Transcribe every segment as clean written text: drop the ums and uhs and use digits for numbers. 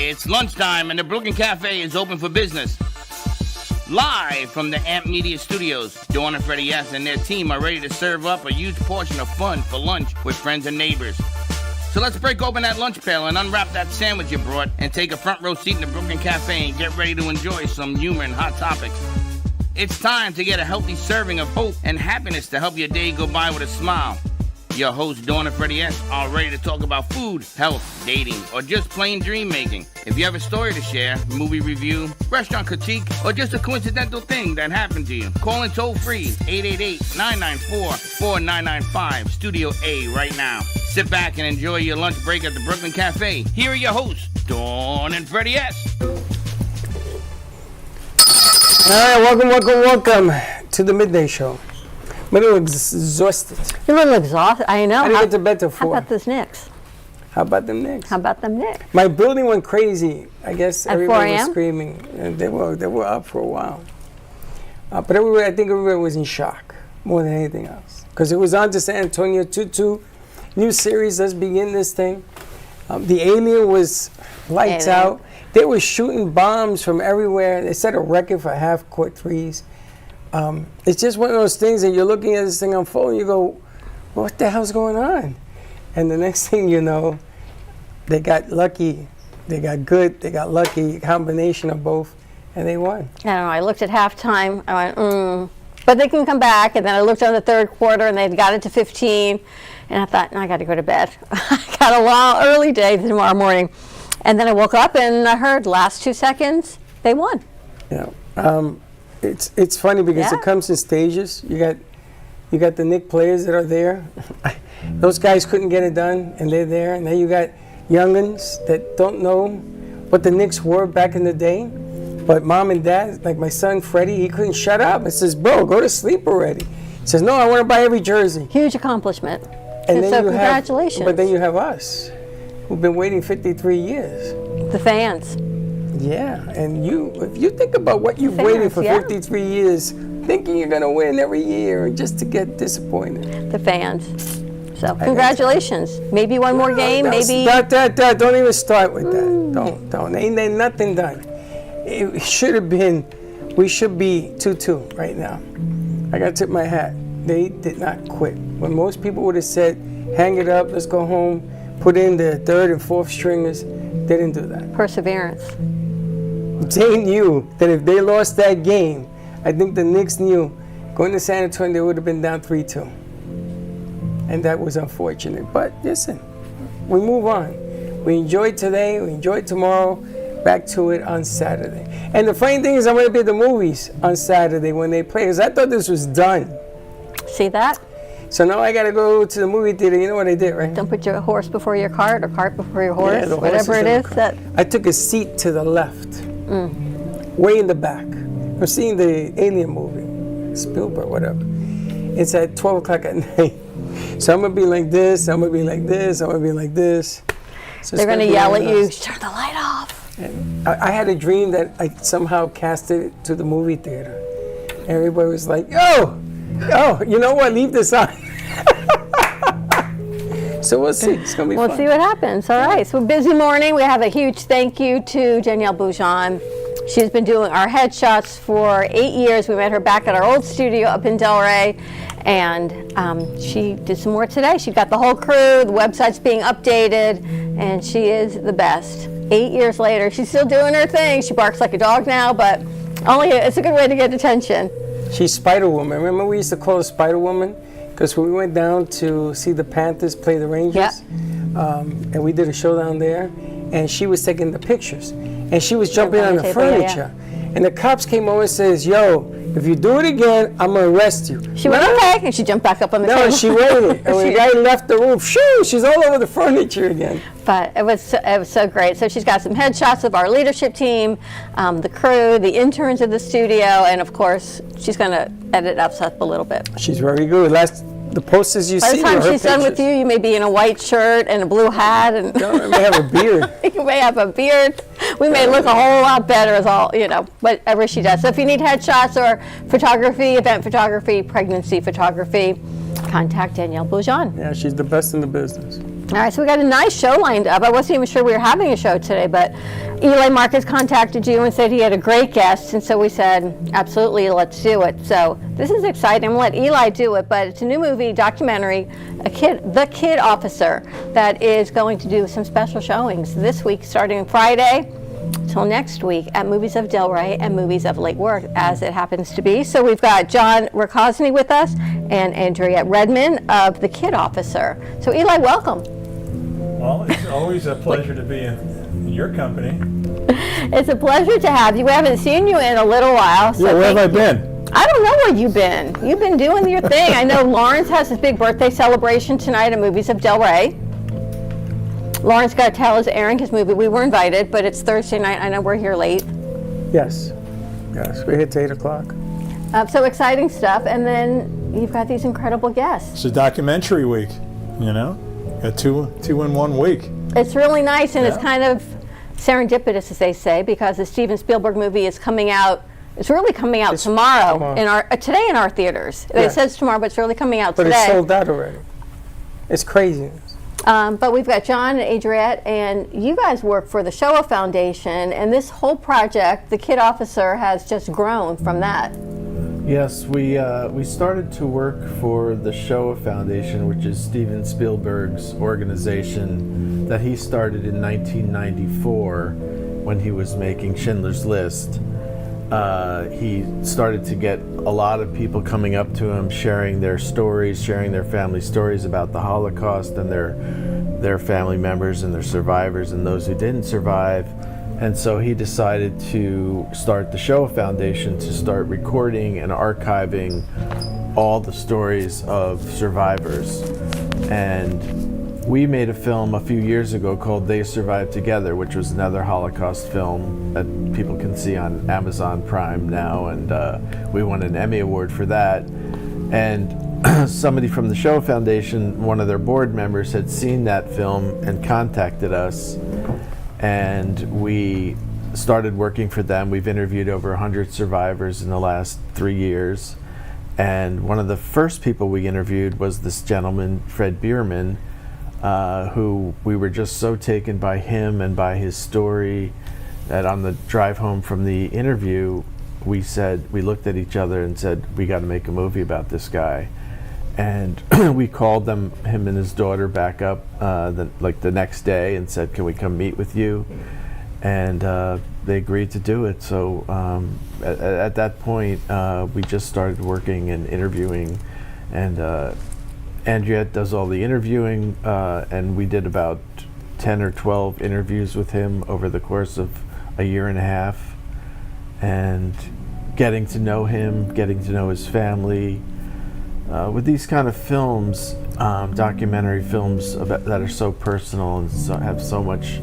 It's lunchtime and the Brooklyn Café is open for business. Live from the Amp Media Studios, Dawn and Freddie S. and their team are ready to serve up a huge portion of fun for lunch with friends and neighbors. So let's break open that lunch pail and unwrap that sandwich you brought and take a front row seat in the Brooklyn Café and get ready to enjoy some humor and hot topics. It's time to get a healthy serving of hope and happiness to help your day go by with a smile. Your hosts, Dawn and Freddie S., are ready to talk about food, health, dating, or just plain dream making. If you have a story to share, movie review, restaurant critique, or just a coincidental thing that happened to you, call in toll free 888-994-4995, Studio A right now. Sit back and enjoy your lunch break at the Brooklyn Café. Here are your hosts, Dawn and Freddie S. All right, welcome to the Midday Show. I'm a little exhausted. You're a little exhausted. I know. I didn't get to bed till 4. How about those Knicks? How about them Knicks? My building went crazy. I guess At everybody 4 was a.m.? screaming. And they were up for a while. But I think everybody was in shock more than anything else. Because it was on to San Antonio 2-2. New series, let's begin this thing. The Alien was lights out. They were shooting bombs from everywhere. They set a record for half-court threes. It's just one of those things that you're looking at this thing unfold and you go, what the hell's going on? And the next thing you know, they got lucky, they got good, they got lucky, combination of both, and they won. I don't know. I looked at halftime. I went, But they can come back. And then I looked on the third quarter, and they got it to 15. And I thought, no, I got to go to bed. I got a long, early day tomorrow morning. And then I woke up, and I heard last 2 seconds, they won. Yeah. It's funny because it comes in stages. You got the Knicks players that are there. Those guys couldn't get it done, and they're there. And then you got youngins that don't know what the Knicks were back in the day. But mom and dad, like my son Freddie, he couldn't shut up. I says, bro, go to sleep already. He says, no, I want to buy every jersey. Huge accomplishment. And so congratulations. But then you have us, who've been waiting 53 years. The fans. Yeah, and if you think about what you've waited for 53 years, thinking you're going to win every year just to get disappointed. The fans. So congratulations. Maybe one more game, maybe. Don't even start with that. Don't. Ain't there nothing done. It should have been, we should be 2-2 right now. I got to tip my hat. They did not quit. When most people would have said, hang it up, let's go home, put in the third and fourth stringers, they didn't do that. Perseverance. They knew that if they lost that game, I think the Knicks knew going to San Antonio, they would have been down 3-2. And that was unfortunate. But listen, we move on. We enjoyed today, we enjoyed tomorrow, back to it on Saturday. And the funny thing is I'm going to be at the movies on Saturday when they play, because I thought this was done. See that? So now I got to go to the movie theater. You know what I did, right? Don't put your horse before your cart or cart before your horse, Yeah, whatever it is. I took a seat to the left, way in the back. I'm seeing the Alien movie, Spielberg, whatever. It's at 12 o'clock at night. So I'm going to be like this, I'm going to be like this, I'm going to be like this. So they're going to yell at you, turn the light off. And I had a dream that I somehow casted it to the movie theater. Everybody was like, yo, you know what, leave this on. So we'll see. It's going to be fun. We'll see what happens. All right. So busy morning. We have a huge thank you to Danielle Boujon. She's been doing our headshots for 8 years. We met her back at our old studio up in Delray. And she did some more today. She got the whole crew. The website's being updated. And she is the best. 8 years later, she's still doing her thing. She barks like a dog now, but it's a good way to get attention. She's Spider-Woman. Remember we used to call her Spider-Woman? Because when we went down to see the Panthers play the Rangers, and we did a show down there, and she was taking the pictures, and she was jumping on the furniture. And the cops came over and says, yo, if you do it again, I'm going to arrest you. She went, okay, and she jumped back up on the table. No, she waited. And when the guy left the room, she's all over the furniture again. But it was so great. So she's got some headshots of our leadership team, the crew, the interns in the studio, and of course, she's going to edit us up a little bit. She's very good. The posters you see. By the time she's done with you, you may be in a white shirt and a blue hat, and I may have a beard. You may have a beard. We may look a whole lot better as whatever she does. So if you need headshots or photography, event photography, pregnancy photography, contact Danielle Boujon. Yeah, she's the best in the business. All right, so we got a nice show lined up. I wasn't even sure we were having a show today, but Eli Marcus contacted you and said he had a great guest, and so we said, absolutely, let's do it. So this is exciting. I'm going to let Eli do it, but it's a new movie, documentary, The Kid Officer, that is going to do some special showings this week, starting Friday till next week at Movies of Delray and Movies of Lake Worth, as it happens to be. So we've got John Rokosny with us and Andrea Redman of The Kid Officer. So Eli, welcome. Well, it's always a pleasure to be in your company. It's a pleasure to have you. We haven't seen you in a little while. So Yeah, where have I been? I don't know where you've been. You've been doing your thing. I know Lawrence has his big birthday celebration tonight at Movies of Delray. Lawrence got to tell us airing his movie. We were invited, but it's Thursday night. I know we're here late. Yes. Yes, we're here till 8 o'clock. So exciting stuff. And then you've got these incredible guests. It's a documentary week, you know? Got two in 1 week. It's really nice, and it's Yeah. kind of serendipitous, as they say, because the Steven Spielberg movie is coming out. It's really coming out tomorrow in our today in our theaters. Yeah. It says tomorrow, but it's really coming out But today. it's sold out already. It's craziness. But we've got John and Adriette, and you guys work for the Shoah Foundation, and this whole project, The Kid Officer, has just grown from that. Yes, we started to work for the Shoah Foundation, which is Steven Spielberg's organization that he started in 1994 when he was making Schindler's List. He started to get a lot of people coming up to him, sharing their stories, sharing their family stories about the Holocaust and their family members and their survivors and those who didn't survive. And so he decided to start the Shoah Foundation to start recording and archiving all the stories of survivors. And we made a film a few years ago called They Survived Together, which was another Holocaust film that people can see on Amazon Prime now, and we won an Emmy Award for that. And somebody from the Shoah Foundation, one of their board members, had seen that film and contacted us, and we started working for them. We've interviewed over 100 survivors in the last 3 years, and one of the first people we interviewed was this gentleman, Fred Bierman, who we were just so taken by him and by his story that on the drive home from the interview, we looked at each other and said, we got to make a movie about this guy. And we called him and his daughter back up the next day and said, can we come meet with you? And they agreed to do it. So at that point, we just started working and interviewing, and Andrea does all the interviewing, and we did about 10 or 12 interviews with him over the course of a year and a half, and getting to know him, getting to know his family. With these kind of films, documentary films that are so personal and have so much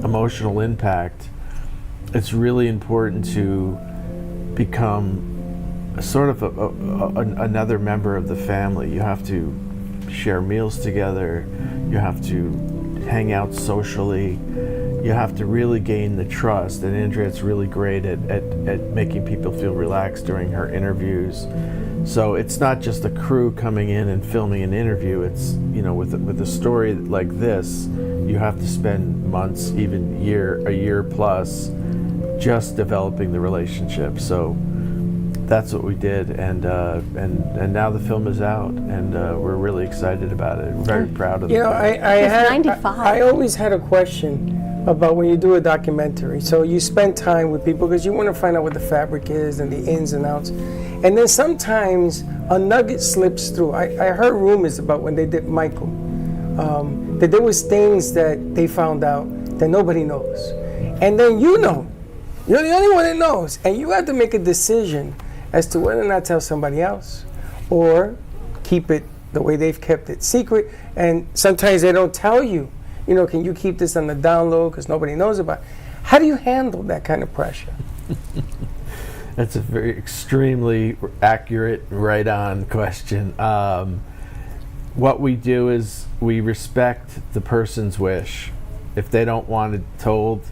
emotional impact, it's really important to become sort of another member of the family. You have to share meals together, you have to hang out socially, you have to really gain the trust. And Andrea's really great at making people feel relaxed during her interviews. So it's not just a crew coming in and filming an interview. It's, you know, with a story like this, you have to spend months, even a year plus, just developing the relationship. So that's what we did, and now the film is out, and we're really excited about it. We're very proud of it. You know, I always had a question about when you do a documentary. So you spend time with people because you want to find out what the fabric is and the ins and outs. And then sometimes a nugget slips through. I heard rumors about when they did Michael, that there was things that they found out that nobody knows. And then you're the only one that knows. And you have to make a decision as to whether or not to tell somebody else or keep it the way they've kept it secret. And sometimes they don't tell you, can you keep this on the down low because nobody knows about it. How do you handle that kind of pressure? That's a very extremely accurate, right-on question. What we do is we respect the person's wish. If they don't want it told,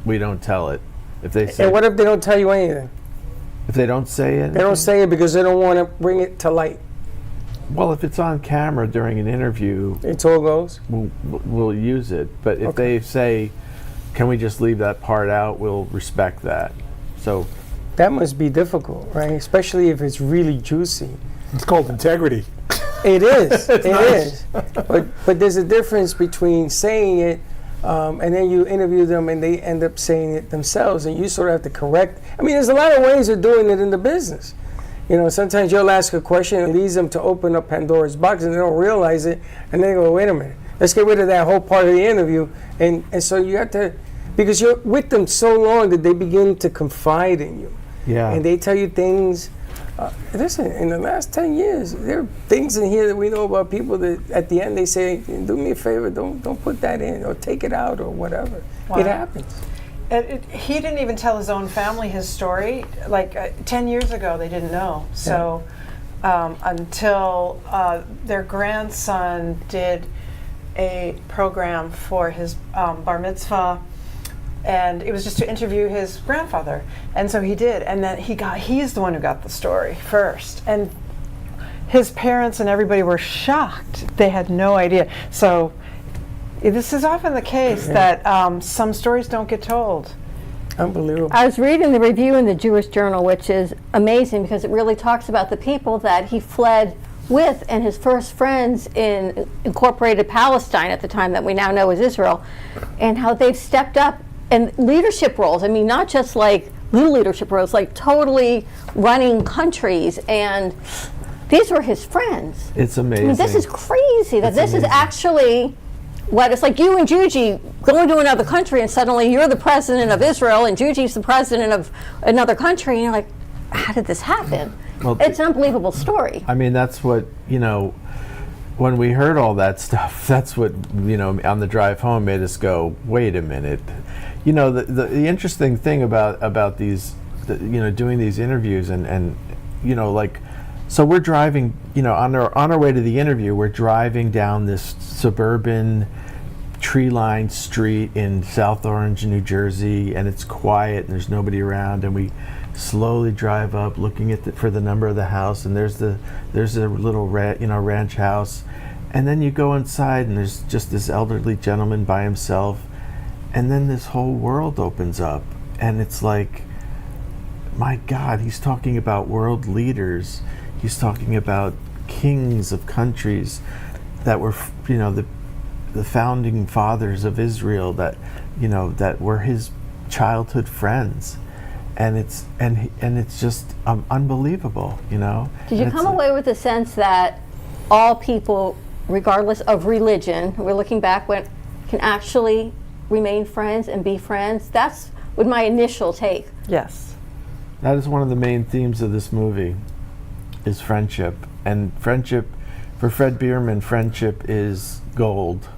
we don't tell it. If they say, and what if they don't tell you anything? If they don't say it? They don't say it because they don't want to bring it to light. Well, if it's on camera during an interview, It all goes. we'll use it. But if they say, can we just leave that part out, we'll respect that. So That must be difficult, right? Especially if it's really juicy. It's called integrity. It is. It nice. is. But there's a difference between saying it and then you interview them and they end up saying it themselves and you sort of have to correct. I mean, there's a lot of ways of doing it in the business. You know, sometimes you'll ask a question and it leads them to open up Pandora's box and they don't realize it and they go, wait a minute, let's get rid of that whole part of the interview. And so you have to, because you're with them so long that they begin to confide in you. yeah. And they tell you things. Listen, in the last 10 years, there are things in here that we know about people that at the end they say, do me a favor, don't put that in or take it out or whatever. Wow. It happens. He didn't even tell his own family his story. Like 10 years ago, they didn't know. So until their grandson did a program for his bar mitzvah, and it was just to interview his grandfather. And so he did, and then he's the one who got the story first. And his parents and everybody were shocked. They had no idea. So this is often the case that some stories don't get told. Unbelievable. I was reading the review in the Jewish Journal, which is amazing because it really talks about the people that he fled with and his first friends in incorporated Palestine at the time that we now know as Israel, and how they've stepped up in leadership roles. I mean, not just like little leadership roles, like totally running countries, and these were his friends. It's amazing. I mean, this is crazy that It's this is amazing. actually what it's like. You and Juji going to another country and suddenly you're the president of Israel and Juji's the president of another country, and you're like, how did this happen? Well, It's an unbelievable story. I mean, that's what, when we heard all that stuff, that's what, on the drive home made us go, wait a minute. The interesting thing about these, doing these interviews and so we're driving, on our way to the interview, we're driving down this suburban tree-lined street in South Orange, New Jersey, and it's quiet and there's nobody around, and we slowly drive up looking at for the number of the house, and there's a little ranch house, and then you go inside and there's just this elderly gentleman by himself, and then this whole world opens up, and it's like, my God, he's talking about world leaders. He's talking about kings of countries that were, the founding fathers of Israel that were his childhood friends, and it's just unbelievable, Did you come away with the sense that all people, regardless of religion, we're looking back, can actually remain friends and be friends? That's what my initial take. Yes. That is one of the main themes of this movie, is friendship. And friendship, for Fred Bierman, friendship is gold.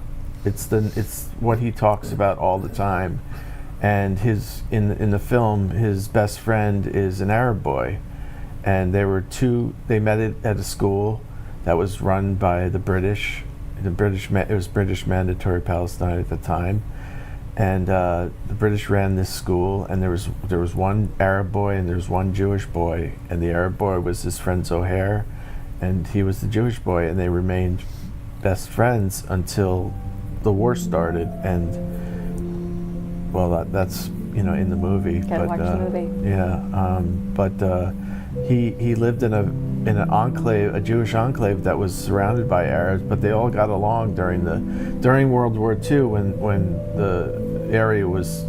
It's what he talks about all the time. And in the film, his best friend is an Arab boy, and they met at a school that was run by the British. It was British Mandatory Palestine at the time, and the British ran this school, and there was one Arab boy and there was one Jewish boy, and the Arab boy was his friend Zohair, and he was the Jewish boy, and they remained best friends until the war started. And well, that's in the movie. Gotta watch the movie. Yeah, he lived in an enclave, a Jewish enclave that was surrounded by Arabs, but they all got along during World War II when the area was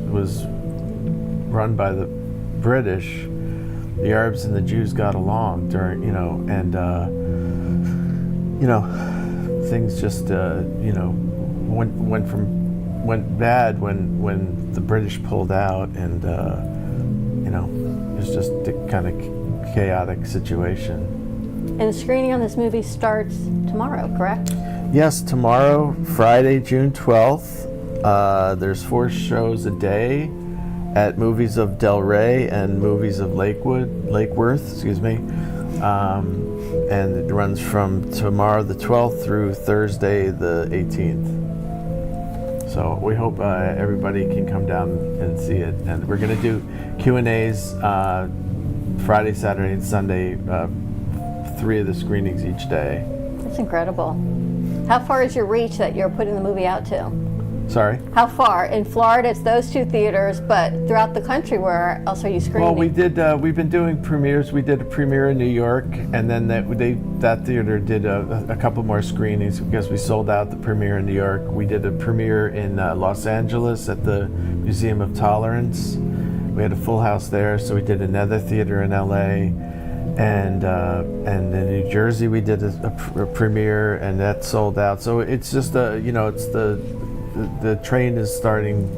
run by the British. The Arabs and the Jews got along during things just went bad when the British pulled out, and it was just a kind of chaotic situation. And the screening on this movie starts tomorrow, correct? Yes, tomorrow, Friday, June 12th. There's 4 shows a day at Movies of Delray and Movies of Lake Worth, excuse me. And it runs from tomorrow the 12th through Thursday the 18th. So we hope everybody can come down and see it. And we're going to do Q&As Friday, Saturday, and Sunday, 3 of the screenings each day. That's incredible. How far is your reach that you're putting the movie out to? Sorry? How far? In Florida, it's those 2 theaters, but throughout the country, where else are you screening? Well, we've been doing premieres. We did a premiere in New York, and then that theater did a couple more screenings because we sold out the premiere in New York. We did a premiere in Los Angeles at the Museum of Tolerance. We had a full house there, so we did another theater in LA. And in New Jersey, we did a premiere, and that sold out. So it's just the train is starting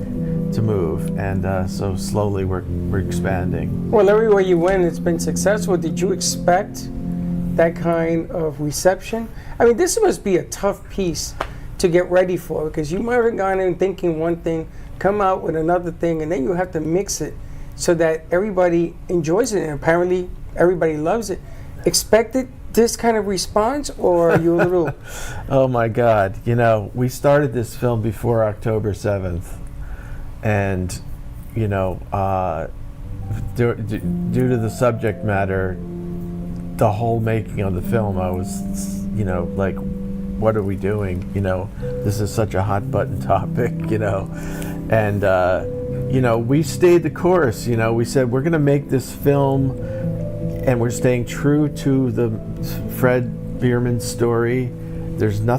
to move, and so slowly we're expanding. Well, everywhere you went, it's been successful. Did you expect that kind of reception? I mean, this must be a tough piece to get ready for, because you might have gone in thinking one thing, come out with another thing, and then you have to mix it so that everybody enjoys it, and apparently everybody loves it. Expected this kind of response, or are you a little... Oh my God, we started this film before October 7th, and due to the subject matter, the whole making of the film, I was like, what are we doing? This is such a hot button topic, and we stayed the course. We said we're going to make this film, and we're staying true to the Fred Bierman story. There's no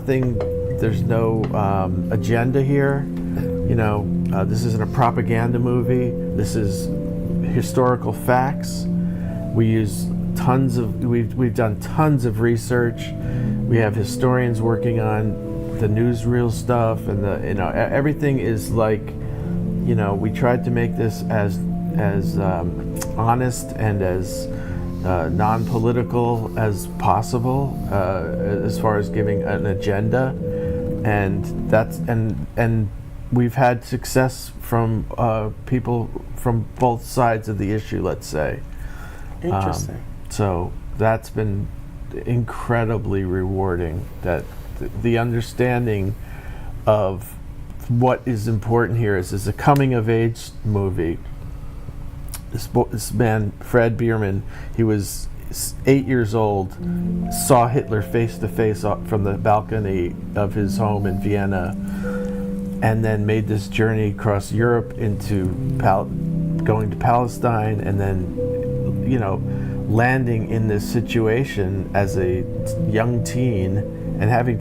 agenda here. This isn't a propaganda movie. This is historical facts. We've done tons of research. We have historians working on the newsreel stuff, and everything is like, we tried to make this as honest and as non-political as possible, as far as giving an agenda, and we've had success from people from both sides of the issue, let's say. Interesting. So that's been incredibly rewarding, that the understanding of what is important here is a coming of age movie. This man, Fred Bierman, he was 8 years old, saw Hitler face to face from the balcony of his home in Vienna, and then made this journey across Europe into going to Palestine, and then, landing in this situation as a young teen and having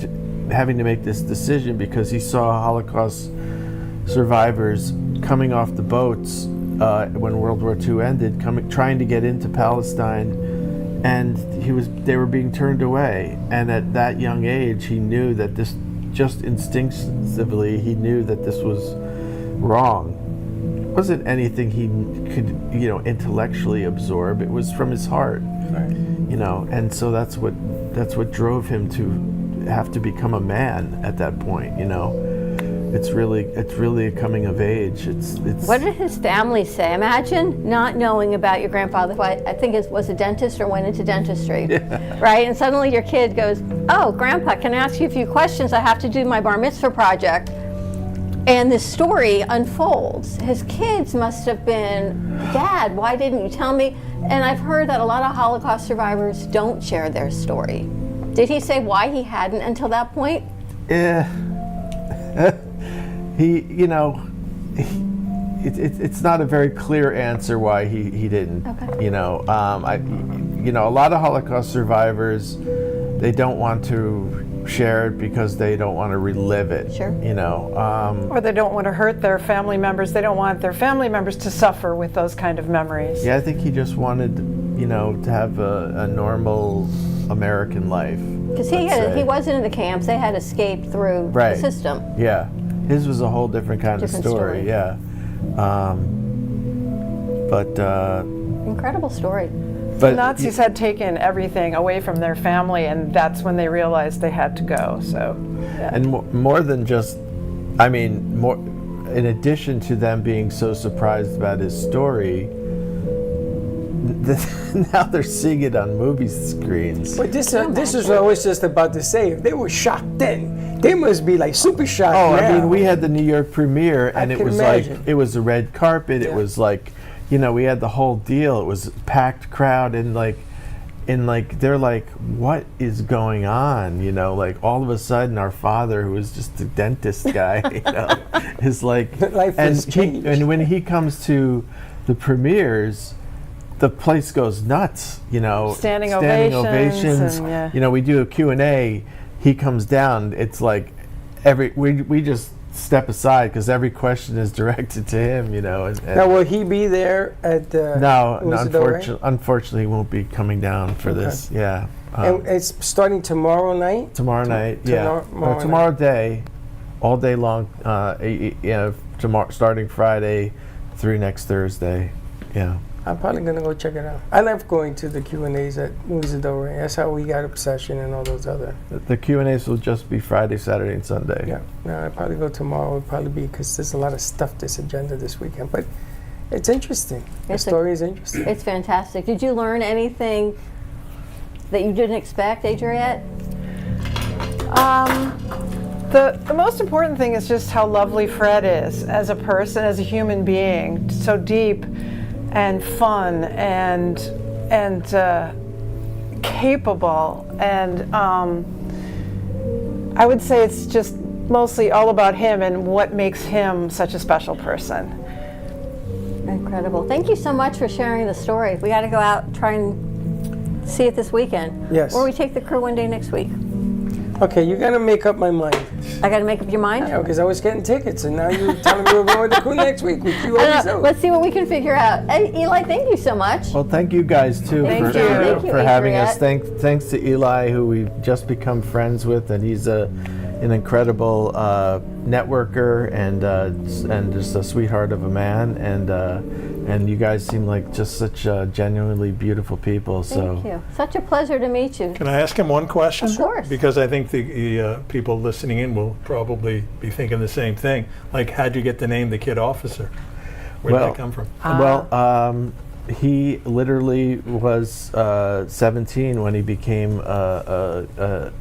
to make this decision because he saw Holocaust survivors coming off the boats when World War II ended, trying to get into Palestine, and they were being turned away. And at that young age, he knew that this, just instinctively, he knew that this was wrong. It wasn't anything he could, intellectually absorb. It was from his heart, Right. And so that's what drove him to have to become a man at that point. It's really a coming of age. It's. What did his family say? Imagine not knowing about your grandfather, who I think was a dentist or went into dentistry, right? And suddenly your kid goes, "Oh, Grandpa, can I ask you a few questions? I have to do my bar mitzvah project." And this story unfolds. His kids must have been, "Dad, why didn't you tell me?" And I've heard that a lot of Holocaust survivors don't share their story. Did he say why he hadn't until that point? Yeah. It's not a very clear answer why he didn't. Okay. A lot of Holocaust survivors, they don't want to share it because they don't want to relive it. Sure. Or they don't want to hurt their family members. They don't want their family members to suffer with those kind of memories. Yeah, I think he just wanted, to have a normal American life. Because he wasn't in the camps. They had escaped through Right. the system. Yeah, his was a whole different kind Different of story. story. Yeah, Incredible story. but The Nazis had taken everything away from their family, and that's when they realized they had to go. So, yeah. And more than just, more in addition to them being so surprised about his story, now they're seeing it on movie screens. But this is what I was just about to say. If they were shocked then, they must be like super shocked now. We had the New York premiere, and it can was imagine. like, it was a red carpet. Yeah. It was like, we had the whole deal. It was a packed crowd, and like, and like they're like, what is going on? You know, like all of a sudden our father, who was just a dentist guy, you know, is like, Life has changed. and when he comes to the premieres, the place goes nuts. You know, Standing ovations, and, yeah. You know, we do a Q&A. He comes down. It's like we just step aside because every question is directed to him, you know. And Now, will he be there at the? no, Right? unfortunately, he won't be coming down for this. Yeah, And it's starting tomorrow night. tomorrow night. Yeah, tomorrow day, all day long. Tomorrow, starting Friday through next Thursday. Yeah. I'm probably gonna go check it out. I love going to the Q&As at Movies of Delray. That's how we got Obsession and all those other. The Q&As will just be Friday, Saturday, and Sunday. Yeah, no, I'll probably go tomorrow. It'll probably be because there's a lot of stuff this agenda this weekend. But it's interesting. The story is interesting. It's fantastic. Did you learn anything that you didn't expect, Adriette? The most important thing is just how lovely Fred is as a person, as a human being, so deep and fun and capable, and I would say it's just mostly all about him and what makes him such a special person. Incredible. Thank you so much for sharing the story. We got to go out and try and see it this weekend. Yes. Or we take the crew one day next week. Okay, you gotta make up my mind. I got to make up your mind? Because I was getting tickets, and now you're telling me we're going with the crew next week, which you always do. Let's see what we can figure out. Hey, Eli, thank you so much. Well, thank you guys too Thank for, you. for, Thank you, for having us. Adriette. Thanks to Eli, who we've just become friends with, and he's an incredible networker and just a sweetheart of a man, and you guys seem like just such genuinely beautiful people. Thank you. Such a pleasure to meet you. Can I ask him one question? Of course. Because I think the people listening in will probably be thinking the same thing. Like, how'd you get the name The Kid Officer? Where did that come from? Well, he literally was 17 when he became a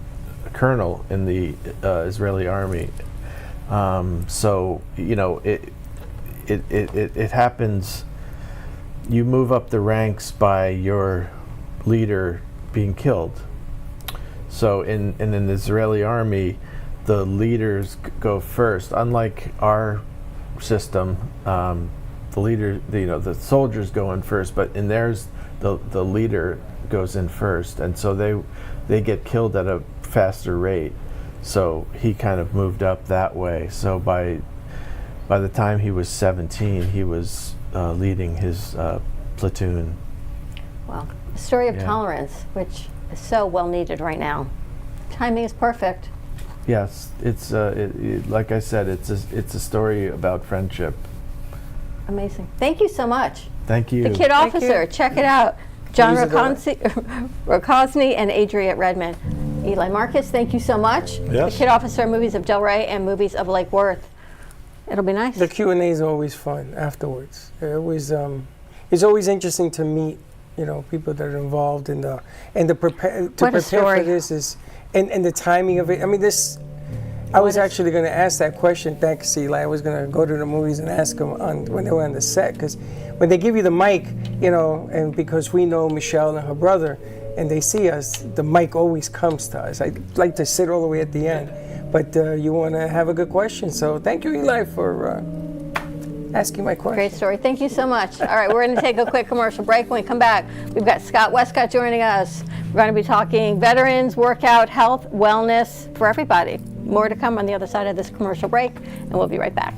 colonel in the Israeli army. So you know, it happens. You move up the ranks by your leader being killed. So in the Israeli army, the leaders go first. Unlike our system, the soldiers go in first, but in theirs, the leader goes in first, and so they get killed at a faster rate. So he kind of moved up that way. So by the time he was 17, he was leading his platoon. Wow. A story of Yeah. tolerance, which is so well needed right now. Timing is perfect. Yes, it's like I said, it's a story about friendship. Amazing. Thank you so much. Thank you. The Kid Thank Officer, you. check it out. John Movies of Rokosny and Adriette Redmond. Eli Marcus, thank you so much. Yes. The Kid Officer, Movies of Delray and Movies of Lake Worth. It'll be nice. The Q&As are always fun afterwards. It's always interesting to meet, people that are involved in the prepare for story. this is and the timing of it. I mean, I was actually going to ask that question. Thanks, Eli. I was going to go to the movies and ask them when they were on the set, because when they give you the mic, and because we know Michelle and her brother, and they see us, the mic always comes to us. I like to sit all the way at the end, but you want to have a good question. So thank you, Eli, for asking my question. Great story. Thank you so much. All right, we're going to take a quick commercial break. When we come back, we've got Scott Westcott joining us. We're going to be talking veterans, workout, health, wellness for everybody. More to come on the other side of this commercial break, and we'll be right back.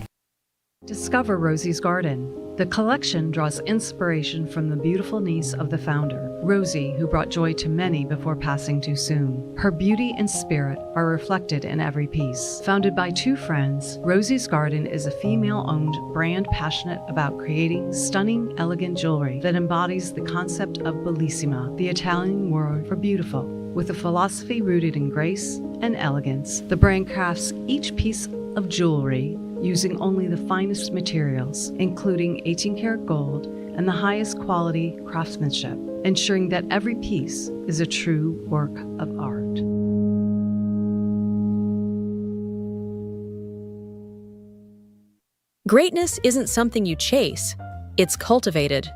Discover Rosie's Garden. The collection draws inspiration from the beautiful niece of the founder, Rosie, who brought joy to many before passing too soon. Her beauty and spirit are reflected in every piece. Founded by two friends, Rosie's Garden is a female-owned brand passionate about creating stunning, elegant jewelry that embodies the concept of bellissima, the Italian word for beautiful. With a philosophy rooted in grace and elegance, the brand crafts each piece of jewelry using only the finest materials, including 18-karat gold and the highest quality craftsmanship, ensuring that every piece is a true work of art. Greatness isn't something you chase, it's cultivated.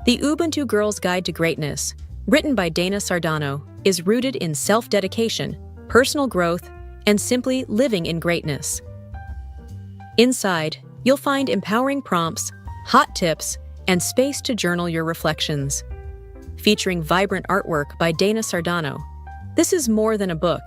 The Ubuntu Girls Guide to Greatness written by Dana Sardano, is rooted in self-dedication, personal growth, and simply living in greatness. Inside, you'll find empowering prompts, hot tips, and space to journal your reflections. Featuring vibrant artwork by Dana Sardano, this is more than a book.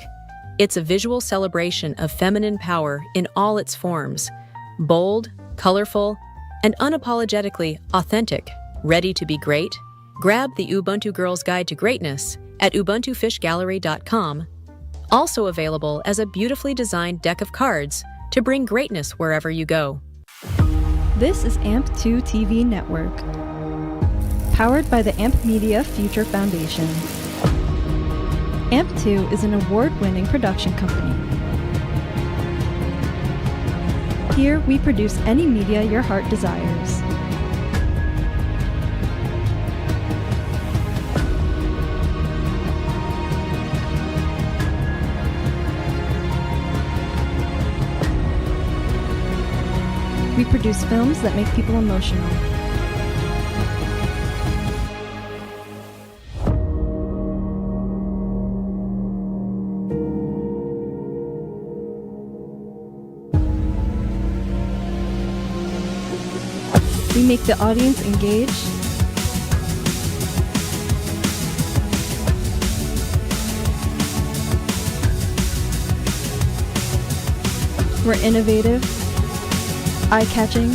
It's a visual celebration of feminine power in all its forms, bold, colorful, and unapologetically authentic. Ready to be great? Grab the Ubuntu Girls Guide to Greatness at ubuntufishgallery.com. Also available as a beautifully designed deck of cards to bring greatness wherever you go. This is AMP2 TV Network, powered by the AMP Media Future Foundation. AMP2 is an award-winning production company. Here we produce any media your heart desires. We produce films that make people emotional. We make the audience engaged. We're innovative, eye-catching,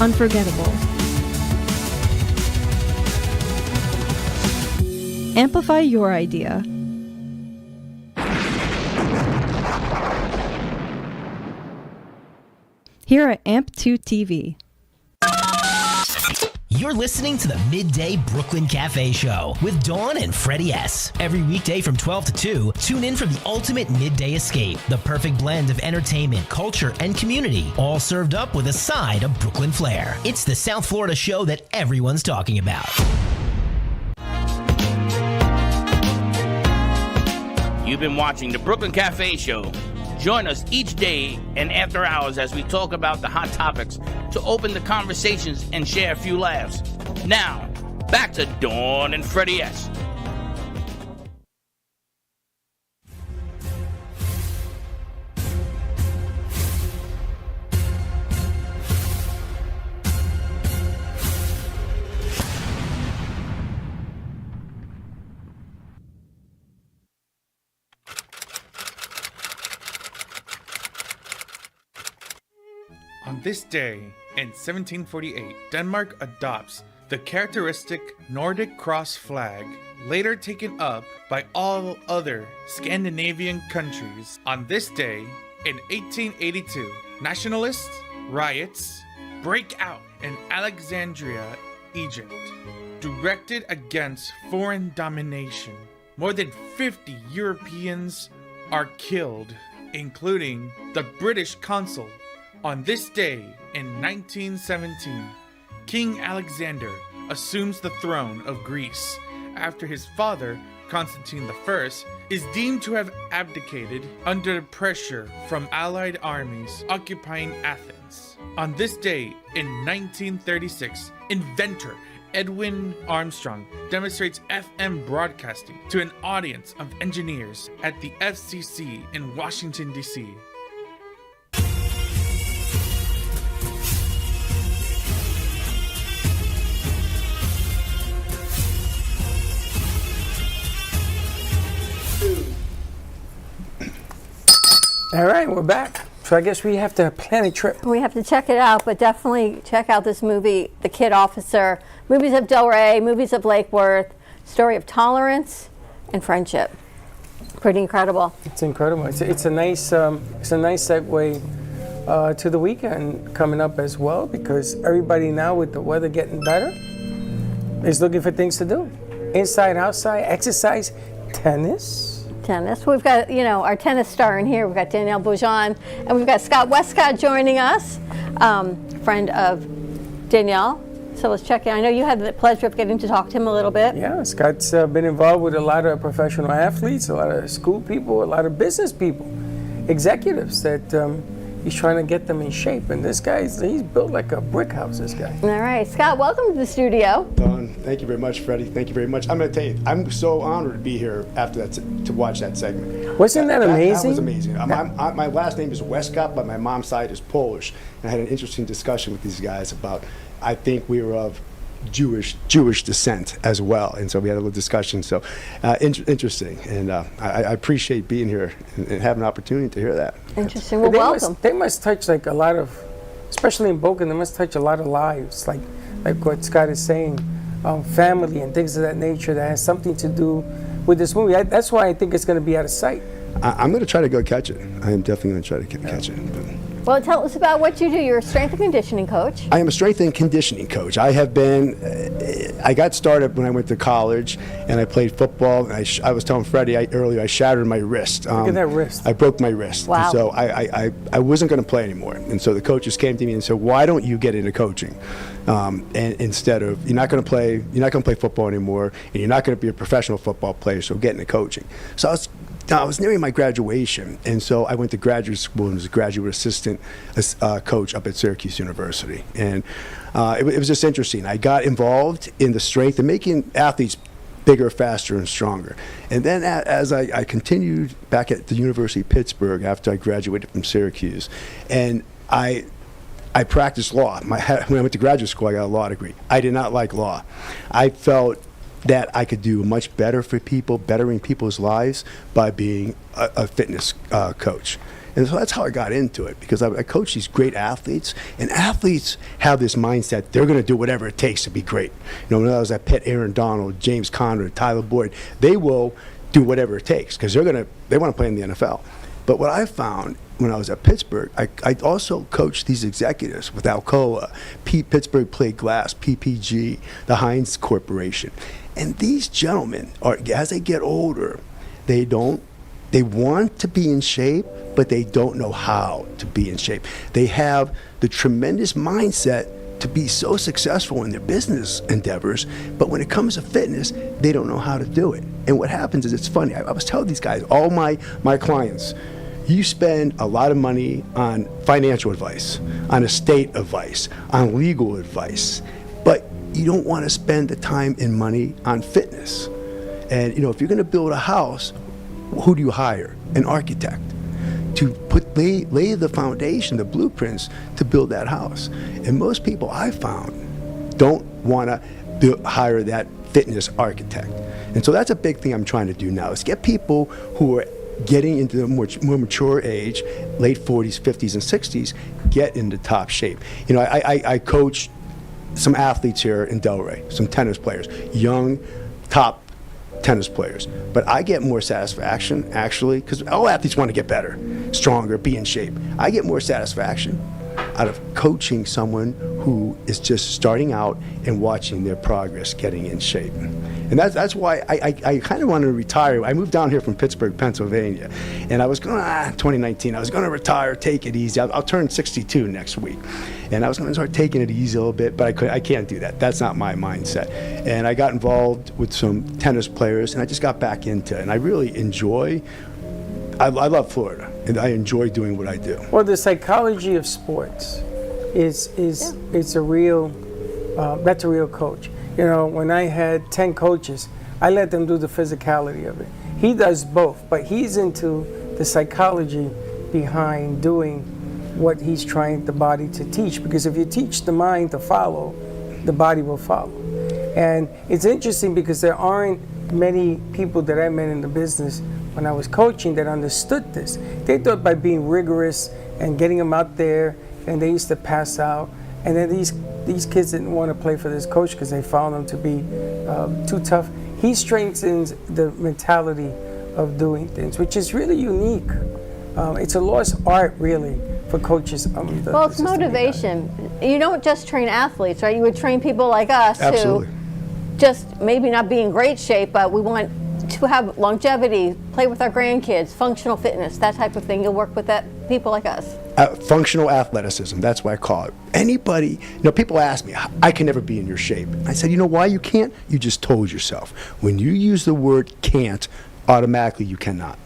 unforgettable. Amplify your idea. Here at AMP2 TV. You're listening to the Midday Brooklyn Café Show with Dawn and Freddie S. Every weekday from 12 to 2, tune in for the ultimate midday escape. The perfect blend of entertainment, culture, and community, all served up with a side of Brooklyn flair. It's the South Florida show that everyone's talking about. You've been watching the Brooklyn Café Show. Join us each day and after hours as we talk about the hot topics to open the conversations and share a few laughs. Now, back to Dawn and Freddie S. On this day, in 1748, Denmark adopts the characteristic Nordic cross flag, later taken up by all other Scandinavian countries. On this day, in 1882, nationalist riots break out in Alexandria, Egypt, directed against foreign domination. More than 50 Europeans are killed, including the British consul. On this day, in 1917, King Alexander assumes the throne of Greece after his father, Constantine I, is deemed to have abdicated under pressure from Allied armies occupying Athens. On this day, in 1936, inventor Edwin Armstrong demonstrates FM broadcasting to an audience of engineers at the FCC in Washington, D.C. All right, we're back. So I guess we have to plan a trip. We have to check it out, but definitely check out this movie, The Kid Officer, movies of Delray, movies of Lake Worth, story of tolerance and friendship. Pretty incredible. It's incredible. It's a nice segue to the weekend coming up as well, because everybody now with the weather getting better is looking for things to do. Inside, outside, exercise, tennis. We've got, our tennis star in here. We've got Danielle Boujon, and we've got Scott Westcott joining us, friend of Danielle. So let's check in. I know you had the pleasure of getting to talk to him a little bit. Yeah, Scott's been involved with a lot of professional athletes, a lot of school people, a lot of business people, executives that he's trying to get them in shape. And this he's built like a brick house, this guy. All right, Scott, welcome to the studio. Don, thank you very much, Freddie. Thank you very much. I'm going to tell you, I'm so honored to be here after that to watch that segment. Wasn't that amazing? That was amazing. My last name is Westcott, but my mom's side is Polish. And I had an interesting discussion with these guys about, I think we were of Jewish descent as well, and so we had a little discussion. So interesting, and I appreciate being here and having an opportunity to hear that. Interesting. Well, welcome. They must touch like a lot of, especially in Boca, they must touch a lot of lives, like what Scott is saying, family and things of that nature that has something to do with this movie. That's why I think it's going to be out of sight. I'm going to try to go catch it. I am definitely going to try to catch it. Well, tell us about what you do. You're a strength and conditioning coach. I am a strength and conditioning coach. I have been, I got started when I went to college and I played football. I was telling Freddie earlier, I shattered my wrist. Look at that wrist. I broke my wrist. Wow. And so I wasn't going to play anymore. And so the coaches came to me and said, why don't you get into coaching? And instead of, you're not going to play football anymore, and you're not going to be a professional football player, so get into coaching. So I was nearing my graduation, and so I went to graduate school and was a graduate assistant coach up at Syracuse University. And it was just interesting. I got involved in the strength and making athletes bigger, faster, and stronger. And then as I continued back at the University of Pittsburgh after I graduated from Syracuse, and I practiced law. When I went to graduate school, I got a law degree. I did not like law. I felt that I could do much better for people, bettering people's lives by being a fitness coach. And so that's how I got into it, because I coach these great athletes, and athletes have this mindset they're going to do whatever it takes to be great. You know, when I was at Pitt, Aaron Donald, James Conner, Tyler Boyd, they will do whatever it takes because they want to play in the NFL. But what I found when I was at Pittsburgh, I also coached these executives with Alcoa, Pittsburgh Plate Glass, PPG, the Heinz Corporation. And these gentlemen, as they get older, they want to be in shape, but they don't know how to be in shape. They have the tremendous mindset to be so successful in their business endeavors, but when it comes to fitness, they don't know how to do it. And what happens is, it's funny, I was telling these guys, all my clients, you spend a lot of money on financial advice, on estate advice, on legal advice, but you don't want to spend the time and money on fitness. And if you're going to build a house, who do you hire? An architect to lay the foundation, the blueprints to build that house. And most people I found don't want to hire that fitness architect. And so that's a big thing I'm trying to do now, is get people who are getting into the more mature age, late 40s, 50s, and 60s, get into top shape. I coach some athletes here in Delray, some tennis players, young, top tennis players. But I get more satisfaction, actually, because all athletes want to get better, stronger, be in shape. I get more satisfaction out of coaching someone who is just starting out and watching their progress getting in shape. And that's why I kind of wanted to retire. I moved down here from Pittsburgh, Pennsylvania, and I was going 2019, I was going to retire, take it easy. I'll turn 62 next week. And I was going to start taking it easy a little bit, but I can't do that. That's not my mindset. And I got involved with some tennis players, and I just got back into it. And I really enjoy, I love Florida, and I enjoy doing what I do. Well, the psychology of sports it's a real, that's a real coach. When I had 10 coaches, I let them do the physicality of it. He does both, but he's into the psychology behind doing what he's trying the body to teach. Because if you teach the mind to follow, the body will follow. And it's interesting because there aren't many people that I met in the business when I was coaching that understood this. They thought by being rigorous and getting them out there, and they used to pass out. And then these kids didn't want to play for this coach because they found them to be too tough. He strengthens the mentality of doing things, which is really unique. It's a lost art, really, for coaches. Well, it's motivation. You don't just train athletes, right? You would train people like us Absolutely. who just maybe not be in great shape, but we want to have longevity, play with our grandkids, functional fitness, that type of thing. You'll work with people like us. Functional athleticism, that's what I call it. Anybody, people ask me, I can never be in your shape. I said, why you can't? You just told yourself. When you use the word can't, automatically you cannot.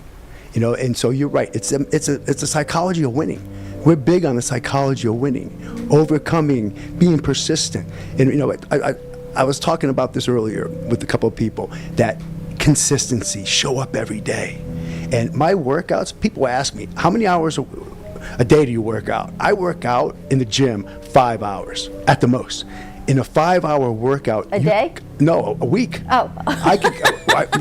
You know, and so you're right. It's a psychology of winning. We're big on the psychology of winning, overcoming, being persistent. And you know, I was talking about this earlier with a couple of people, that consistency, show up every day. And my workouts, people ask me, how many hours a day do you work out? I work out in the gym 5 hours at the most. In a 5-hour workout. A day? No, a week. Oh.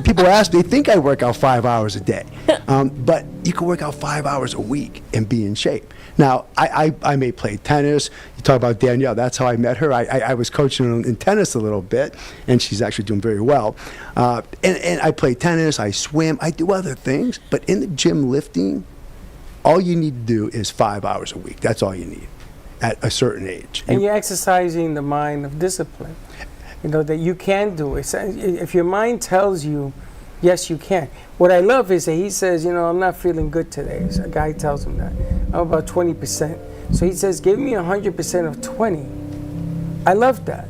People ask, they think I work out 5 hours a day. But you can work out 5 hours a week and be in shape. Now, I may play tennis. You talk about Danielle, that's how I met her. I was coaching her in tennis a little bit, and she's actually doing very well. And I play tennis, I swim, I do other things. But in the gym lifting, all you need to do is 5 hours a week. That's all you need at a certain age. And you're exercising the mind of discipline. You know, that you can do it. If your mind tells you, yes, you can. What I love is that he says, you know, I'm not feeling good today. So a guy tells him that. I'm about 20%. So he says, give me 100% of 20. I love that.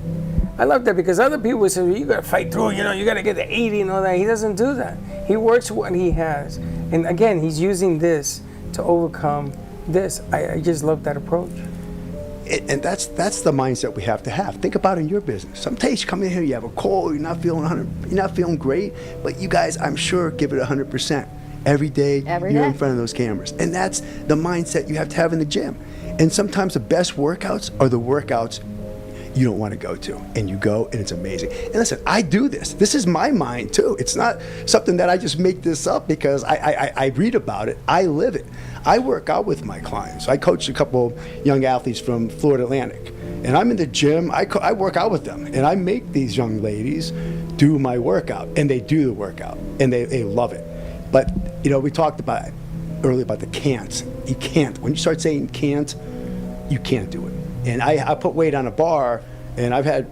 I love that because other people say, well, you got to fight through, you know, you got to get to 80 and all that. He doesn't do that. He works what he has. And again, he's using this to overcome this. I just love that approach. And that's the mindset we have to have. Think about it in your business. Some days you come in here, you have a cold, you're not feeling great, but you guys, I'm sure, give it 100% every day. You're in front of those cameras, and that's the mindset you have to have in the gym. And sometimes the best workouts are the workouts you don't want to go to, and you go, and it's amazing. And listen, I do this. This is my mind too. It's not something that I just make this up because I read about it. I live it. I work out with my clients. I coach a couple young athletes from Florida Atlantic, and I'm in the gym. I work out with them, and I make these young ladies do my workout, and they do the workout, and they love it. But you know, we talked about earlier about the can'ts. You can't. When you start saying can't, you can't do it. And I put weight on a bar, and I've had,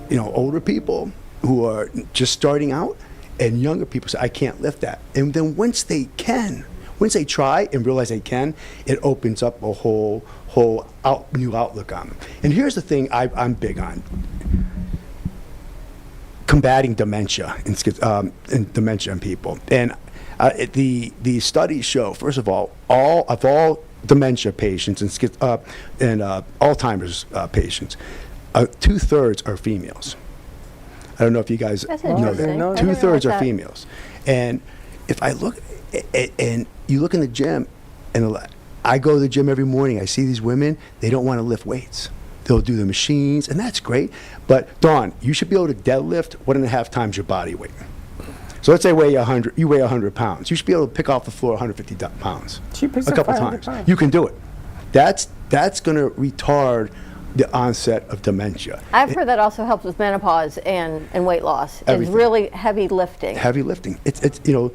you know, older people who are just starting out, and younger people say, I can't lift that. And then once they try and realize they can, it opens up a whole new outlook on them. And here's the thing I'm big on: combating dementia and dementia in people. And the studies show, first of all dementia patients and Alzheimer's patients, 2/3 are females. I don't know if you guys know that. 2/3 are females. And if I look, and you look in the gym, and I go to the gym every morning, I see these women, they don't want to lift weights. They'll do the machines, and that's great. But Dawn, you should be able to deadlift 1.5 times your body weight. So let's say you weigh 100 pounds. You should be able to pick off the floor 150 pounds. She picks a up couple 500 times. pounds. You can do it. That's going to retard the onset of dementia. I've heard that also helps with menopause and weight loss. Everything. It's really heavy lifting. Heavy lifting. It's you know,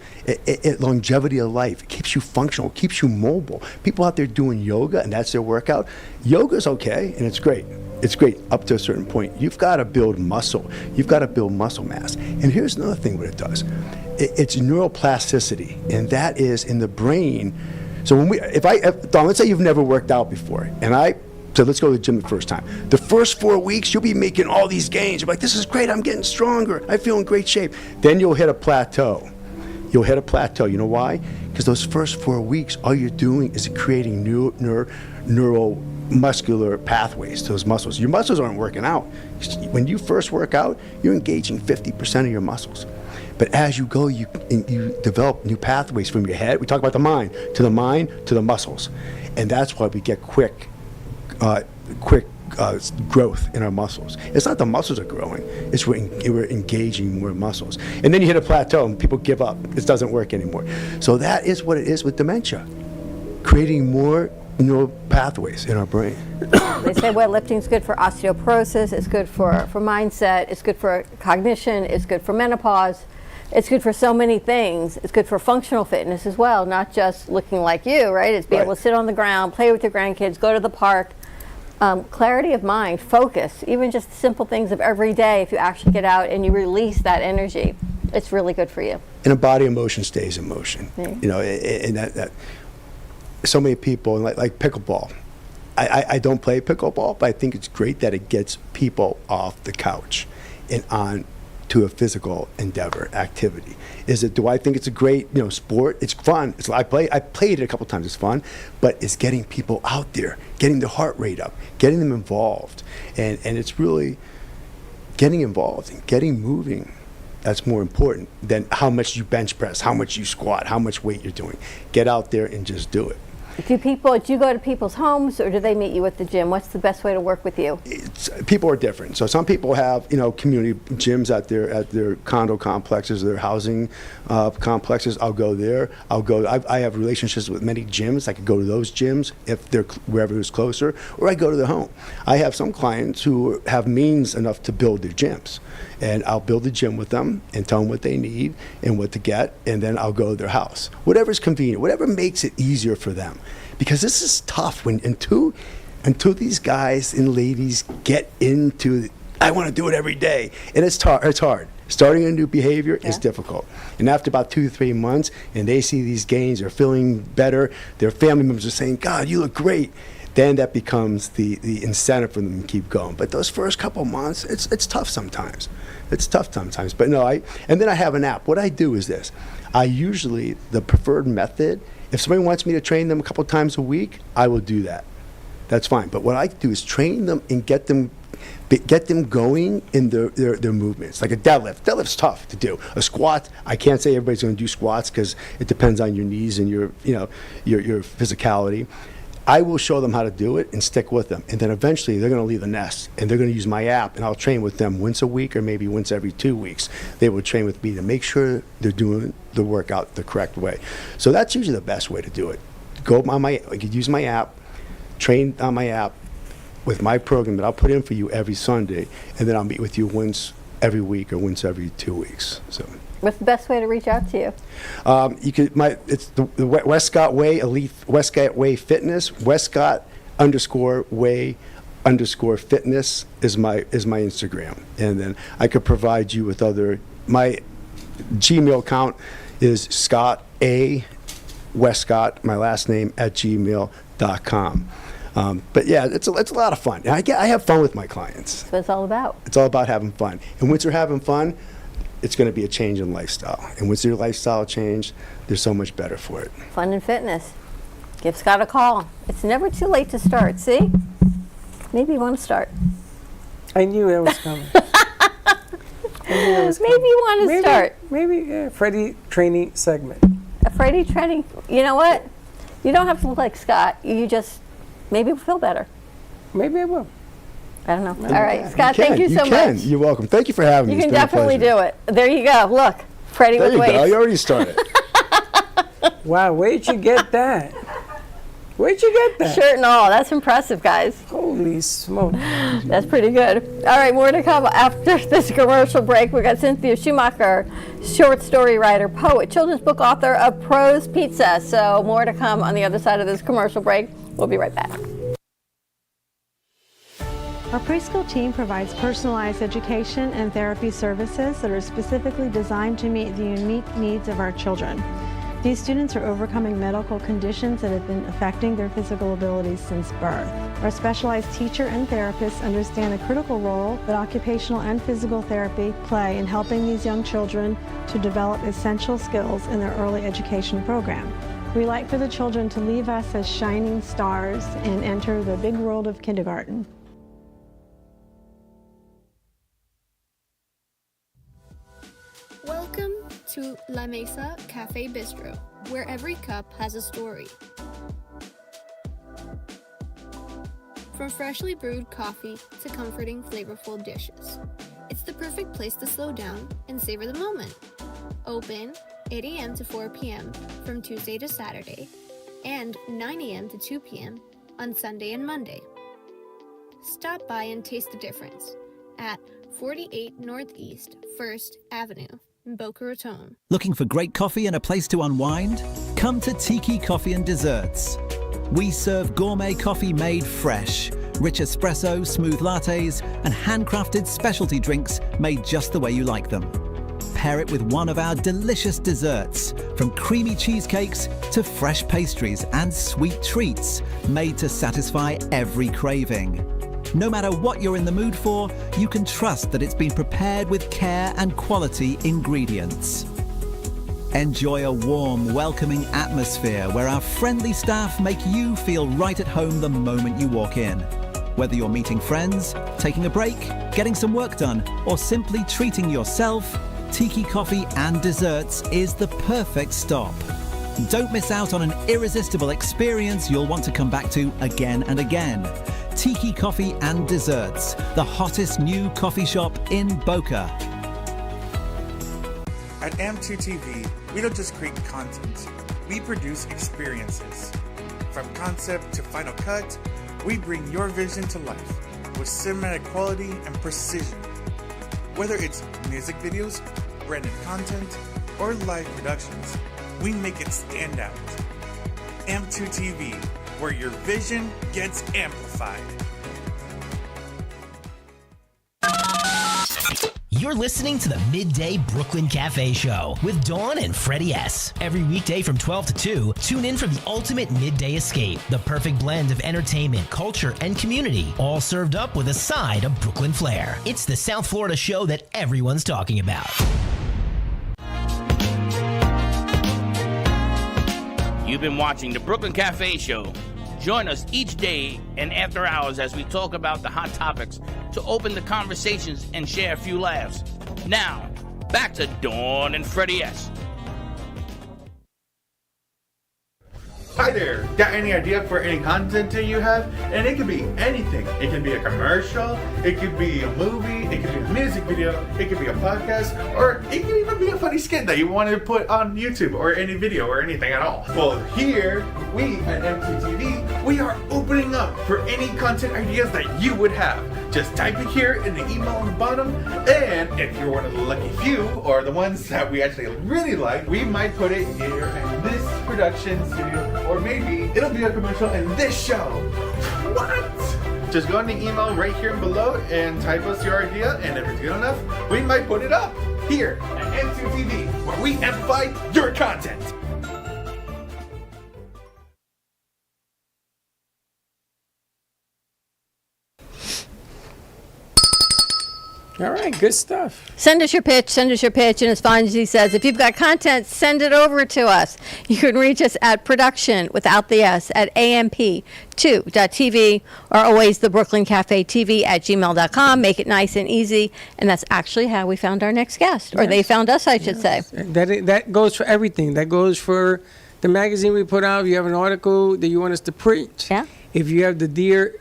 longevity of life. It keeps you functional. It keeps you mobile. People out there doing yoga, and that's their workout. Yoga's okay, and it's great. It's great up to a certain point. You've got to build muscle. You've got to build muscle mass. And here's another thing what it does. It's neuroplasticity, and that is in the brain. So Don, let's say you've never worked out before, and I said, let's go to the gym the first time. The first 4 weeks, you'll be making all these gains. You're like, this is great. I'm getting stronger. I feel in great shape. Then you'll hit a plateau. You'll hit a plateau. You know why? Because those first 4 weeks, all you're doing is creating new neuromuscular pathways to those muscles. Your muscles aren't working out. When you first work out, you're engaging 50% of your muscles. But as you go, you develop new pathways from your head. We talk about the mind to the muscles. And that's why we get quick growth in our muscles. It's not the muscles are growing, it's we're engaging more muscles. And then you hit a plateau and people give up. It doesn't work anymore. So that is what it is with dementia. Creating more neural pathways in our brain. They say weightlifting is good for osteoporosis, it's good for mindset, it's good for cognition, it's good for menopause. It's good for so many things. It's good for functional fitness as well, not just looking like you, right? It's be able to sit on the ground, play with your grandkids, go to the park. Clarity of mind, focus, even just simple things of every day, if you actually get out and you release that energy, it's really good for you. And a body in motion stays in motion. Yeah. You know, and that so many people, like pickleball. I don't play pickleball, but I think it's great that it gets people off the couch and on to a physical endeavor, activity. Do I think it's a great, sport? It's fun. I played it a couple times. It's fun, but it's getting people out there, getting their heart rate up, getting them involved, and it's really getting involved and getting moving. That's more important than how much you bench press, how much you squat, how much weight you're doing. Get out there and just do it. Do you go to people's homes, or do they meet you at the gym? What's the best way to work with you? People are different. So some people have, community gyms at their condo complexes, their housing complexes. I'll go there. I have relationships with many gyms. I could go to those gyms if they're wherever is closer, or I go to their home. I have some clients who have means enough to build their gyms, and I'll build a gym with them and tell them what they need and what to get, and then I'll go to their house. Whatever's convenient, whatever makes it easier for them. Because this is tough until these guys and ladies get into, I want to do it every day. And it's hard. Starting a new behavior is difficult. And after about 2-3 months, and they see these gains, they're feeling better, their family members are saying, God, you look great. Then that becomes the incentive for them to keep going. But those first couple months, it's tough sometimes. But no, and then I have an app. What I do is this. The preferred method, if somebody wants me to train them a couple times a week, I will do that. That's fine. But what I do is train them and get them going in their movements. Like a deadlift. Deadlift's tough to do. A squat, I can't say everybody's going to do squats because it depends on your knees and your physicality. I will show them how to do it and stick with them. And then eventually they're going to leave the nest and they're going to use my app, and I'll train with them once a week or maybe once every 2 weeks. They will train with me to make sure they're doing the workout the correct way. So that's usually the best way to do it. Use my app, train on my app with my program that I'll put in for you every Sunday, and then I'll meet with you once every week or once every 2 weeks. So. What's the best way to reach out to you? It's the Westcott Way Elite, Westcott Way Fitness, Westcott_Way_Fitness is my Instagram, and then I could provide you with my Gmail account is Scott A. Westcott, my last name @gmail.com. But yeah, it's a lot of fun. I have fun with my clients. That's what it's all about. It's all about having fun, and once they're having fun, it's going to be a change in lifestyle. And once your lifestyle change, they're so much better for it. Fun and fitness. Give Scott a call. It's never too late to start. See? Maybe you want to start. I knew that was coming. Maybe you want to start. Maybe a Freddie training segment. A Freddie training. You know what? You don't have to look like Scott. You just maybe feel better. Maybe I will. I don't know. All right, Scott, thank you so much. You're welcome. Thank you for having me. You can definitely do it. There you go. Look, Freddie with weights. There you go. You already started. Wow, where'd you get that? Where'd you get that? Shirt and all. That's impressive, guys. Holy smoke. That's pretty good. All right, more to come after this commercial break. We got Cynthia Schumacher, short story writer, poet, children's book author of Prose Pizza. So more to come on the other side of this commercial break. We'll be right back. Our preschool team provides personalized education and therapy services that are specifically designed to meet the unique needs of our children. These students are overcoming medical conditions that have been affecting their physical abilities since birth. Our specialized teacher and therapists understand the critical role that occupational and physical therapy play in helping these young children to develop essential skills in their early education program. We like for the children to leave us as shining stars and enter the big world of kindergarten. Welcome to La Mesa Cafe Bistro, where every cup has a story. From freshly brewed coffee to comforting, flavorful dishes, it's the perfect place to slow down and savor the moment. Open 8 a.m. to 4 p.m. from Tuesday to Saturday, and 9 a.m. to 2 p.m. on Sunday and Monday. Stop by and taste the difference at 48 Northeast 1st Avenue in Boca Raton. Looking for great coffee and a place to unwind? Come to Tiki Coffee and Desserts. We serve gourmet coffee made fresh, rich espresso, smooth lattes, and handcrafted specialty drinks made just the way you like them. Pair it with one of our delicious desserts, from creamy cheesecakes to fresh pastries and sweet treats made to satisfy every craving. No matter what you're in the mood for, you can trust that it's been prepared with care and quality ingredients. Enjoy a warm, welcoming atmosphere where our friendly staff make you feel right at home the moment you walk in. Whether you're meeting friends, taking a break, getting some work done, or simply treating yourself, Tiki Coffee and Desserts is the perfect stop. Don't miss out on an irresistible experience you'll want to come back to again and again. Tiki Coffee and Desserts, the hottest new coffee shop in Boca. At AM2TV, we don't just create content, we produce experiences. From concept to final cut, we bring your vision to life with cinematic quality and precision. Whether it's music videos, branded content, or live productions, we make it stand out. AM2TV, where your vision gets amplified. You're listening to the Midday Brooklyn Café Show with Dawn and Freddie S. Every weekday from 12 to 2, tune in for the ultimate midday escape. The perfect blend of entertainment, culture, and community, all served up with a side of Brooklyn flair. It's the South Florida show that everyone's talking about. You've been watching the Brooklyn Café Show. Join us each day and after hours as we talk about the hot topics to open the conversations and share a few laughs. Now, back to Dawn and Freddie S. Hi there, got any idea for any content that you have? And it could be anything. It can be a commercial, it could be a movie, it could be a music video, it could be a podcast, or it could even be a funny skit that you want to put on YouTube or any video or anything at all. Well, here, we at MTTV, we are opening up for any content ideas that you would have. Just type it here in the email on the bottom, and if you're one of the lucky few, or the ones that we actually really like, we might put it here in this production studio, or maybe it'll be a commercial in this show. What? Just go in the email right here below and type us your idea, and if it's good enough, we might put it up here at M2TV, where we amplify your content. All right, good stuff. Send us your pitch, and as Fonzie says, if you've got content, send it over to us. You can reach us at production, without the S, at amp2.tv, or always the Brooklyn Café TV at gmail.com. Make it nice and easy, and that's actually how we found our next guest, or they found us, I should say. That goes for everything. That goes for the magazine we put out. If you have an article that you want us to print. Yeah. If you have the Dear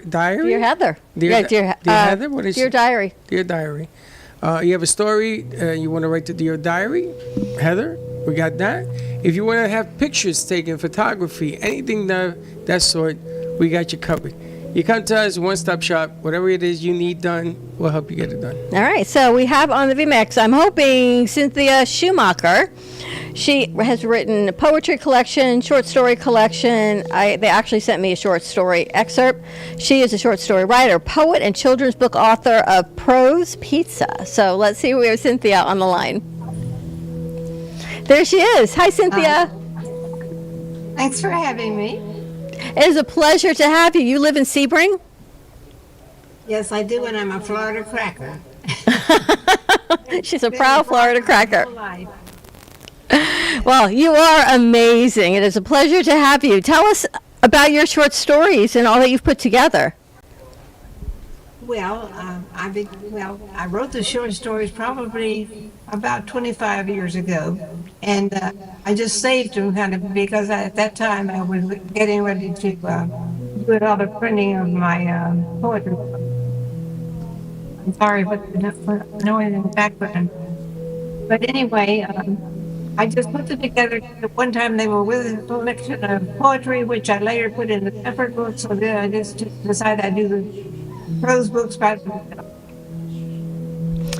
Diary? Dear Heather. Dear Heather? What is Dear Diary. Dear Diary. You have a story, you want to write to Dear Diary, Heather, we got that. If you want to have pictures taken, photography, anything that sort, we got you covered. You come to us, one-stop shop, whatever it is you need done, we'll help you get it done. All right, so we have on the VMix, I'm hoping Cynthia Schumacher. She has written a poetry collection, short story collection. They actually sent me a short story excerpt. She is a short story writer, poet, and children's book author of Prose Pizza. So let's see, we have Cynthia on the line. There she is. Hi, Cynthia. Thanks for having me. It is a pleasure to have you. You live in Sebring? Yes, I do, and I'm a Florida cracker. She's a proud Florida cracker. Well, you are amazing. It is a pleasure to have you. Tell us about your short stories and all that you've put together. Well, I wrote the short stories probably about 25 years ago, and I just saved them kind of because at that time I was getting ready to do all the printing of my poetry. I'm sorry for the noise in the background. But anyway, I just put them together. One time they were with a collection of poetry, which I later put in the separate book, so then I just decided I'd do the prose books by themselves.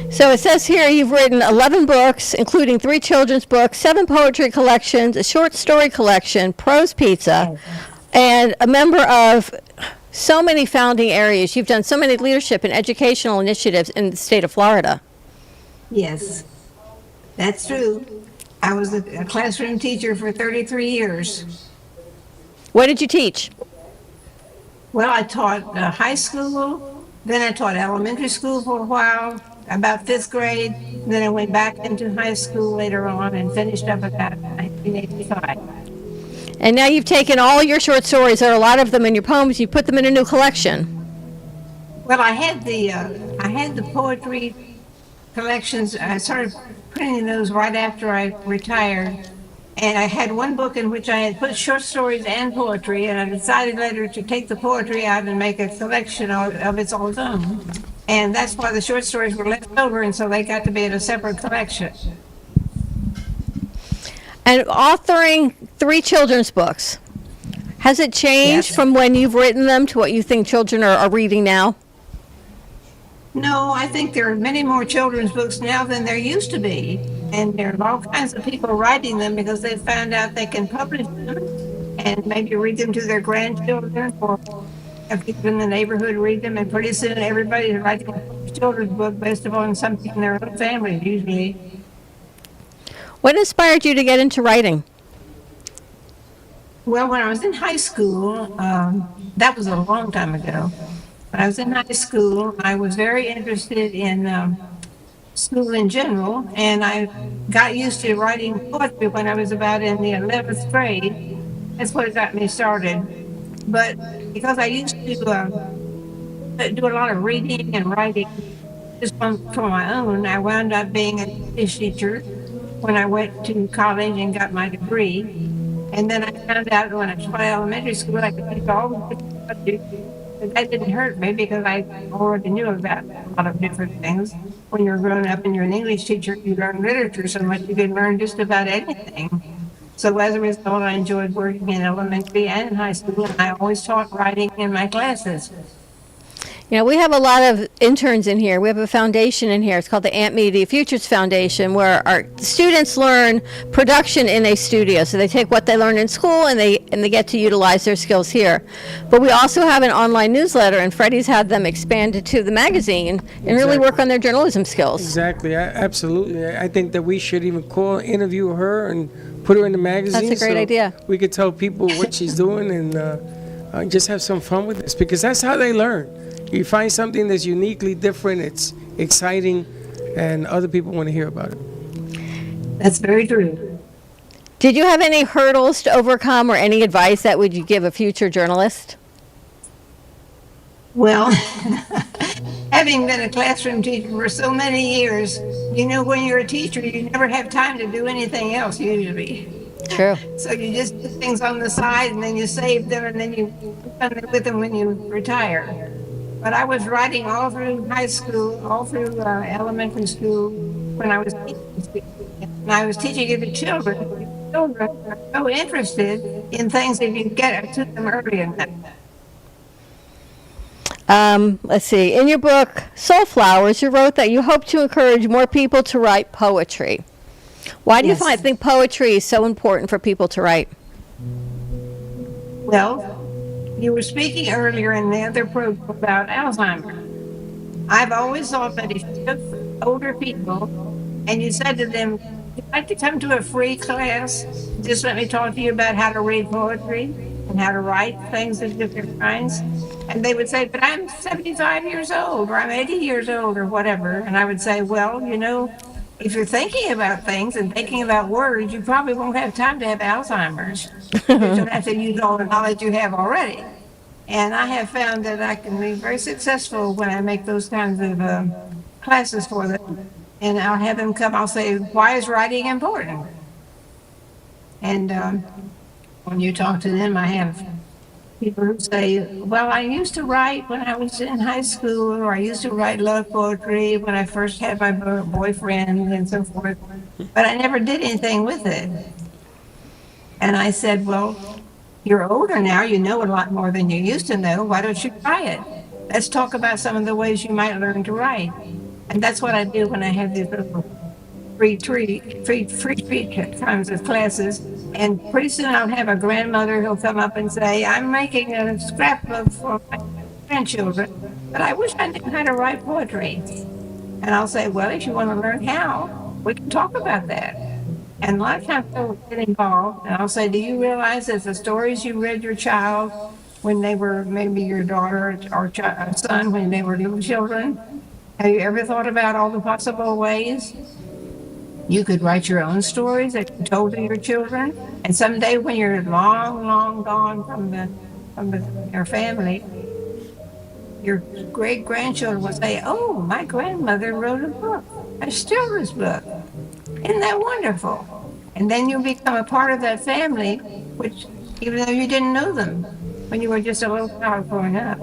So it says here you've written 11 books, including 3 children's books, 7 poetry collections, a short story collection, Prose Pizza, and a member of so many founding areas. You've done so many leadership and educational initiatives in the state of Florida. Yes, that's true. I was a classroom teacher for 33 years. What did you teach? Well, I taught high school, then I taught elementary school for a while, about fifth grade. Then I went back into high school later on and finished up about 1985. And now you've taken all your short stories, there are a lot of them in your poems, you put them in a new collection. Well, I had the poetry collections. I started printing those right after I retired. And I had one book in which I had put short stories and poetry, and I decided later to take the poetry out and make a collection of its own. And that's why the short stories were left over, and so they got to be in a separate collection. And authoring 3 children's books, has it changed from when you've written them to what you think children are reading now? No, I think there are many more children's books now than there used to be. And there are all kinds of people writing them because they found out they can publish them and maybe read them to their grandchildren or have people in the neighborhood read them. And pretty soon everybody's writing a children's book based upon something in their own family, usually. What inspired you to get into writing? Well, when I was in high school, that was a long time ago. When I was in high school, I was very interested in school in general, and I got used to writing poetry when I was about in the 11th grade. That's what got me started. But because I used to do a lot of reading and writing just for my own, I wound up being an English teacher when I went to college and got my degree. And then I found out when I taught elementary school, I could teach all the different subjects. But that didn't hurt me because I already knew about a lot of different things. When you're growing up and you're an English teacher, you learn literature so much you can learn just about anything. So as a result, I enjoyed working in elementary and in high school, and I always taught writing in my classes. You know, we have a lot of interns in here. We have a foundation in here. It's called the Amp Media Futures Foundation, where our students learn production in a studio. So they take what they learned in school and they get to utilize their skills here. But we also have an online newsletter, and Freddie's had them expanded to the magazine and really work on their journalism skills. Exactly, absolutely. I think that we should even interview her and put her in the magazine. That's a great idea. We could tell people what she's doing and just have some fun with this, because that's how they learn. You find something that's uniquely different, it's exciting, and other people want to hear about it. That's very true. Did you have any hurdles to overcome or any advice that would you give a future journalist? Well, having been a classroom teacher for so many years, you know, when you're a teacher, you never have time to do anything else usually. True. So you just do things on the side, and then you save them, and then you done with them when you retire. But I was writing all through high school, all through elementary school when I was teaching. And I was teaching it to children. Children are so interested in things if you get to them early enough. Let's see. In your book, Soul Flowers, you wrote that you hope to encourage more people to write poetry. Why do you think poetry is so important for people to write? Well, you were speaking earlier in the other program about Alzheimer's. I've always thought that if you took older people and you said to them, "Would you like to come to a free class? Just let me talk to you about how to read poetry and how to write things of different kinds." And they would say, "But I'm 75 years old, or I'm 80 years old, or whatever." And I would say, "Well, you know, if you're thinking about things and thinking about words, you probably won't have time to have Alzheimer's. You don't have to use all the knowledge you have already." And I have found that I can be very successful when I make those kinds of classes for them. And I'll have them come, I'll say, "Why is writing important?" And when you talk to them, I have people who say, "Well, I used to write when I was in high school, or I used to write love poetry when I first had my boyfriend," and so forth. "But I never did anything with it." And I said, "Well, you're older now, you know a lot more than you used to know. Why don't you try it? Let's talk about some of the ways you might learn to write." And that's what I do when I have these little free kinds of classes. And pretty soon I'll have a grandmother who'll come up and say, "I'm making a scrapbook for my grandchildren, but I wish I knew how to write poetry." And I'll say, "Well, if you want to learn how, we can talk about that." And a lot of times they'll get involved, and I'll say, "Do you realize that the stories you read your child when they were maybe your daughter or son when they were little children? Have you ever thought about all the possible ways you could write your own stories that you told to your children? And someday when you're long, long gone from your family, your great-grandchildren will say, oh, my grandmother wrote a book, a children's book. Isn't that wonderful? And then you'll become a part of that family, which even though you didn't know them when you were just a little child growing up.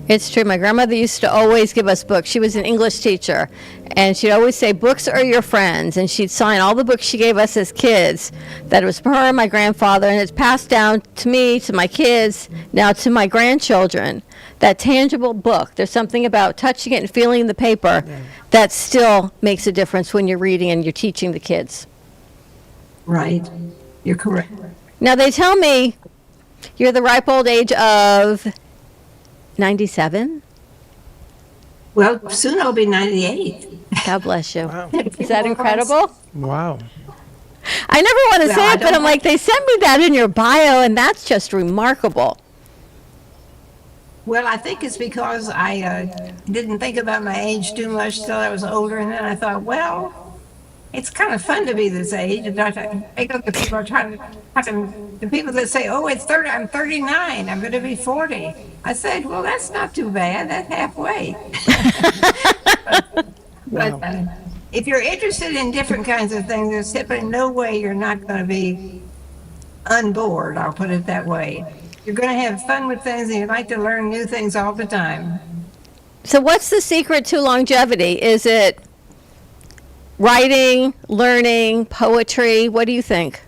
It's true. My grandmother used to always give us books. She was an English teacher, and she'd always say, books are your friends, and she'd sign all the books she gave us as kids. That it was for her and my grandfather, and it's passed down to me, to my kids, now to my grandchildren. That tangible book, there's something about touching it and feeling the paper that still makes a difference when you're reading and you're teaching the kids. Right. You're correct. Now, they tell me you're the ripe old age of 97? Well, soon I'll be 98. God bless you. Wow. Is that incredible? Wow. I never want to Well, say I it, but don't I'm like, they sent me that in your bio, and that's just remarkable. Well, I think it's because I didn't think about my age too much till I was older, and then I thought, well, it's kind of fun to be this age. And the people are trying to, the people that say, oh, it's 30, I'm 39, I'm going to be 40. I said, well, that's not too bad, that's halfway. But if you're interested in different kinds of things, there's simply no way you're not going to be unbored, I'll put it that way. You're going to have fun with things, and you like to learn new things all the time. So what's the secret to longevity? Is it writing, learning, poetry? What do you think?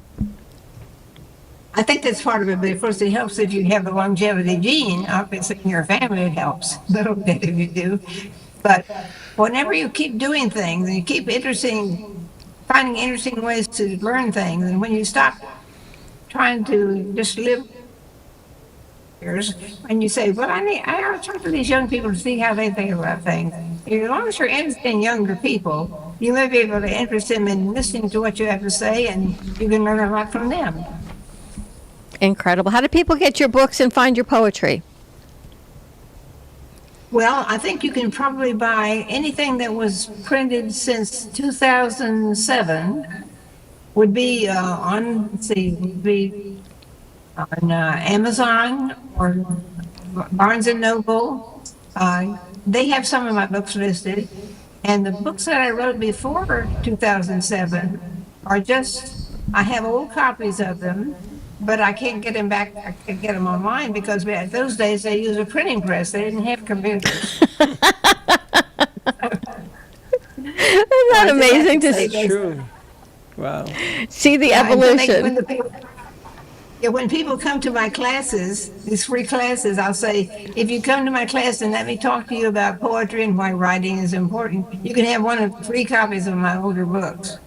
I think that's part of it, but of course it helps if you have the longevity gene. Obviously in your family it helps a little bit if you do. But whenever you keep doing things and you keep finding interesting ways to learn things, and when you stop trying to just live and you say, well, I ought to talk to these young people to see how they think about things. As long as you're interested in younger people, you may be able to interest them in listening to what you have to say, and you can learn a lot from them. Incredible. How do people get your books and find your poetry? Well, I think you can probably buy anything that was printed since 2007 would be on Amazon or Barnes & Noble. They have some of my books listed. And the books that I wrote before 2007 are just, I have old copies of them, but I can't get them back. I can't get them online because those days they used a printing press. They didn't have computers. Isn't that amazing to see? That's true. Wow. See the evolution. When people come to my classes, these free classes, I'll say, if you come to my class and let me talk to you about poetry and why writing is important, you can have one of 3 copies of my older books.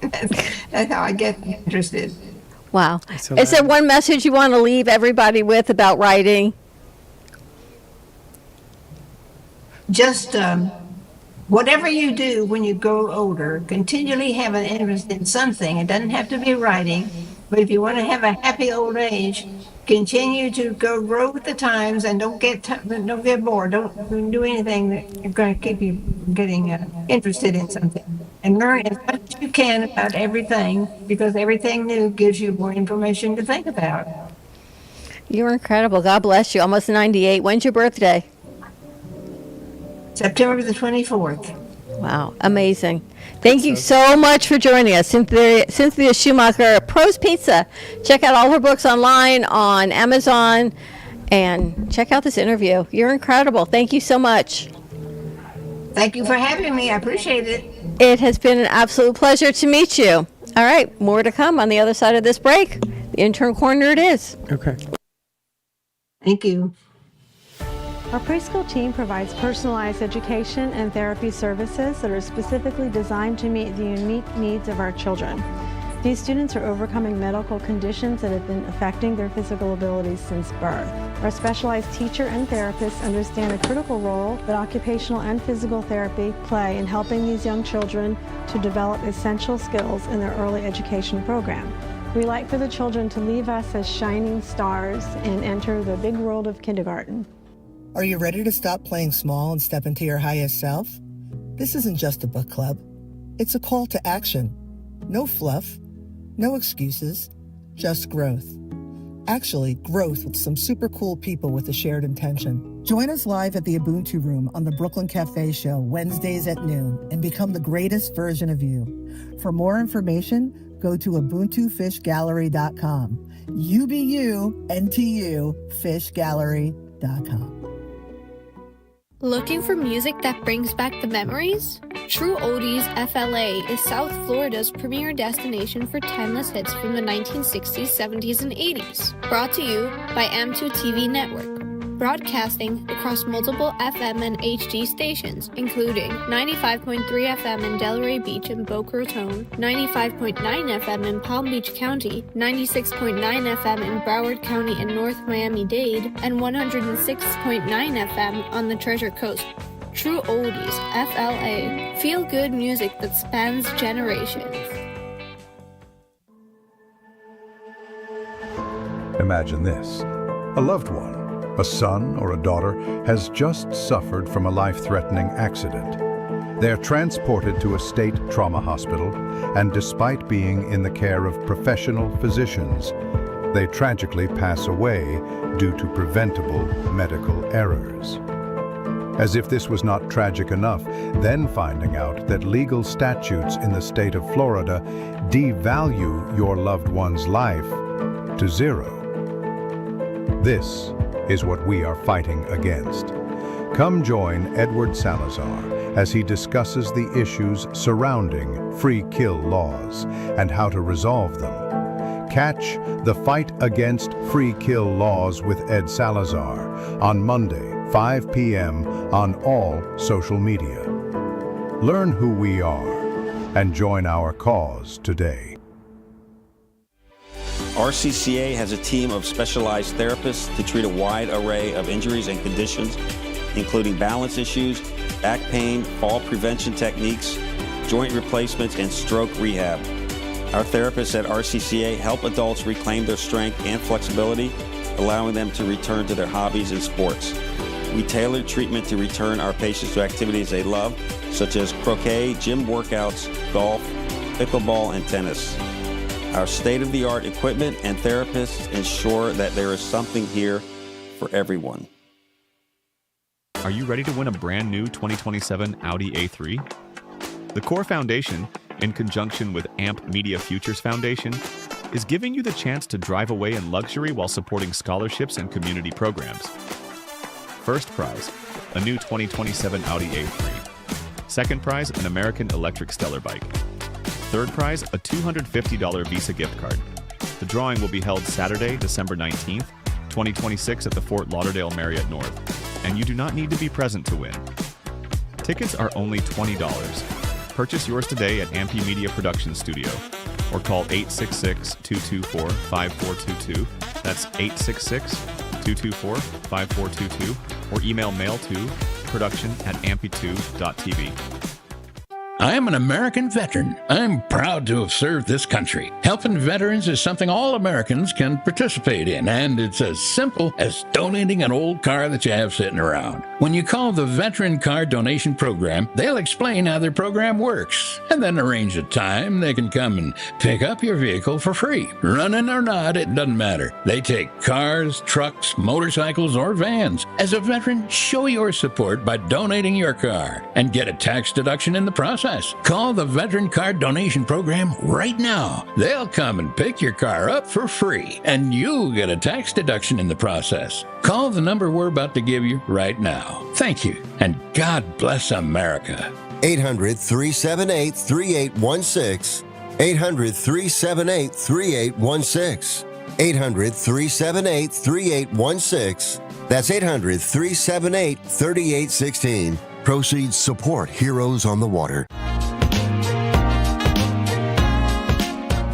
That's how I get interested. Wow. Is there one message you want to leave everybody with about writing? Just whatever you do when you grow older, continually have an interest in something. It doesn't have to be writing. But if you want to have a happy old age, continue to grow with the times and don't get bored. Don't do anything that's going to keep you getting interested in something. And learn as much as you can about everything, because everything new gives you more information to think about. You're incredible. God bless you. Almost 98. When's your birthday? September the 24th. Wow, amazing. Thank you so much for joining us. Cynthia Schumacher, Pro's Pizza. Check out all her books online on Amazon and check out this interview. You're incredible. Thank you so much. Thank you for having me. I appreciate it. It has been an absolute pleasure to meet you. All right, more to come on the other side of this break. The intern corner it is. Okay. Thank you. Our preschool team provides personalized education and therapy services that are specifically designed to meet the unique needs of our children. These students are overcoming medical conditions that have been affecting their physical abilities since birth. Our specialized teacher and therapists understand a critical role that occupational and physical therapy play in helping these young children to develop essential skills in their early education program. We like for the children to leave us as shining stars and enter the big world of kindergarten. Are you ready to stop playing small and step into your highest self? This isn't just a book club. It's a call to action. No fluff, no excuses, just growth. Actually, growth with some super cool people with a shared intention. Join us live at the Ubuntu Room on the Brooklyn Café Show Wednesdays at noon and become the greatest version of you. For more information, go to ubuntufishgallery.com. You be you, NTU, fishgallery.com. Looking for music that brings back the memories? True Oldies FLA is South Florida's premier destination for timeless hits from the 1960s, 70s, and 80s. Brought to you by M2TV Network. Broadcasting across multiple FM and HD stations, including 95.3 FM in Delray Beach and Boca Raton, 95.9 FM in Palm Beach County, 96.9 FM in Broward County and North Miami-Dade, and 106.9 FM on the Treasure Coast. True Oldies, FLA. Feel good music that spans generations. Imagine this. A loved one, a son or a daughter, has just suffered from a life-threatening accident. They're transported to a state trauma hospital, and despite being in the care of professional physicians, they tragically pass away due to preventable medical errors. As if this was not tragic enough, then finding out that legal statutes in the state of Florida devalue your loved one's life to zero. This is what we are fighting against. Come join Edward Salazar as he discusses the issues surrounding free kill laws and how to resolve them. Catch The Fight Against Free Kill Laws with Ed Salazar on Monday, 5 p.m. on all social media. Learn who we are and join our cause today. RCCA has a team of specialized therapists to treat a wide array of injuries and conditions, including balance issues, back pain, fall prevention techniques, joint replacements, and stroke rehab. Our therapists at RCCA help adults reclaim their strength and flexibility, allowing them to return to their hobbies and sports. We tailor treatment to return our patients to activities they love, such as croquet, gym workouts, golf, pickleball, and tennis. Our state-of-the-art equipment and therapists ensure that there is something here for everyone. Are you ready to win a brand new 2027 Audi A3? The Core Foundation, in conjunction with AMP Media Futures Foundation, is giving you the chance to drive away in luxury while supporting scholarships and community programs. First prize, a new 2027 Audi A3. Second prize, an American Electric Stellar bike. Third prize, a $250 Visa gift card. The drawing will be held Saturday, December 19th, 2026 at the Fort Lauderdale Marriott North, and you do not need to be present to win. Tickets are only $20. Purchase yours today at Ampy Media Production Studio or call 866-224-5422. That's 866-224-5422 or email mail to production@ampy2.tv. I am an American veteran. I'm proud to have served this country. Helping veterans is something all Americans can participate in, and it's as simple as donating an old car that you have sitting around. When you call the Veteran Car Donation Program, they'll explain how their program works, and then arrange a time they can come and pick up your vehicle for free. Running or not, it doesn't matter. They take cars, trucks, motorcycles, or vans. As a veteran, show your support by donating your car and get a tax deduction in the process. Call the Veteran Car Donation Program right now. They'll come and pick your car up for free, and you'll get a tax deduction in the process. Call the number we're about to give you right now. Thank you, and God bless America. 800-378-3816. 800-378-3816. 800-378-3816. That's 800-378-3816. Proceeds support Heroes on the Water.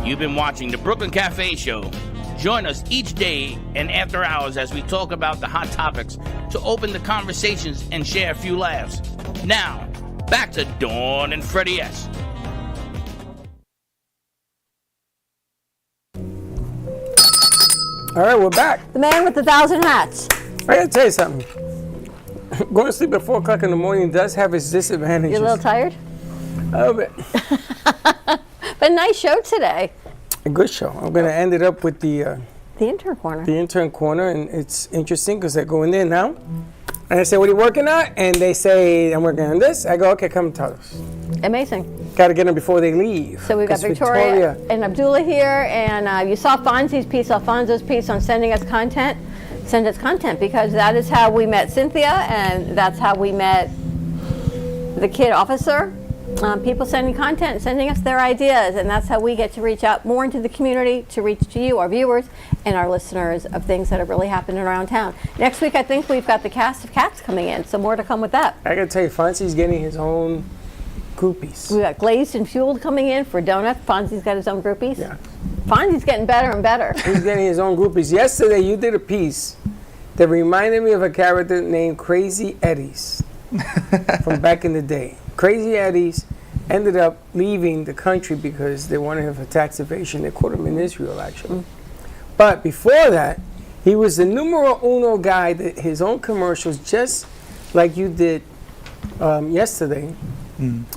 You've been watching the Brooklyn Café Show. Join us each day and after hours as we talk about the hot topics to open the conversations and share a few laughs. Now, back to Dawn and Freddie S. All right, we're back. The man with 1,000 hats. I gotta tell you something. Going to sleep at 4 o'clock in the morning does have its disadvantages. You're a little tired? A little bit. But nice show today. A good show. I'm gonna end it up with the intern corner. The intern corner, and it's interesting because I go in there now, and I say, "What are you working on?" And they say, "I'm working on this." I go, "Okay, come tell us." Amazing. Got to get them before they leave. So we've got 'Cause Victoria and Abdullah here, and you saw Alfonso's piece on sending us content. Send us content, because that is how we met Cynthia, and that's how we met the kid officer. People sending content, sending us their ideas, and that's how we get to reach out more into the community, to reach to you, our viewers, and our listeners of things that are really happening around town. Next week, I think we've got the cast of Cats coming in, so more to come with that. I gotta tell you, Fonzie's getting his own groupies. We got Glazed and Fueled coming in for donuts. Fonzie's got his own groupies. Yeah. Fonzie's getting better and better. He's getting his own groupies. Yesterday, you did a piece that reminded me of a character named Crazy Eddies from back in the day. Crazy Eddies ended up leaving the country because they wanted him for tax evasion. They caught him in Israel, actually. But before that, he was the numero uno guy, that his own commercials, just like you did yesterday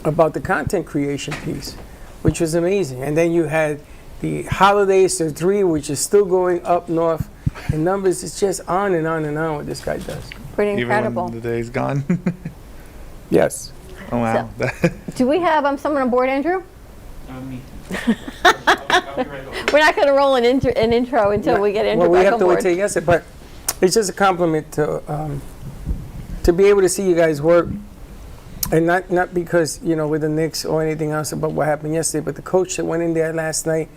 about the content creation piece, which was amazing. And then you had the Holidays to 3, which is still going up north in numbers. It's just on and on and on what this guy does. Pretty incredible. Even when the day's gone. Yes. Oh, wow. Do we have someone on board, Andrew? Me. We're not going to roll an intro until we get Andrew Well, we back have on to board. wait till you guess it, but it's just a compliment to be able to see you guys work, and not because with the Knicks or anything else about what happened yesterday, but the coach that went in there last night,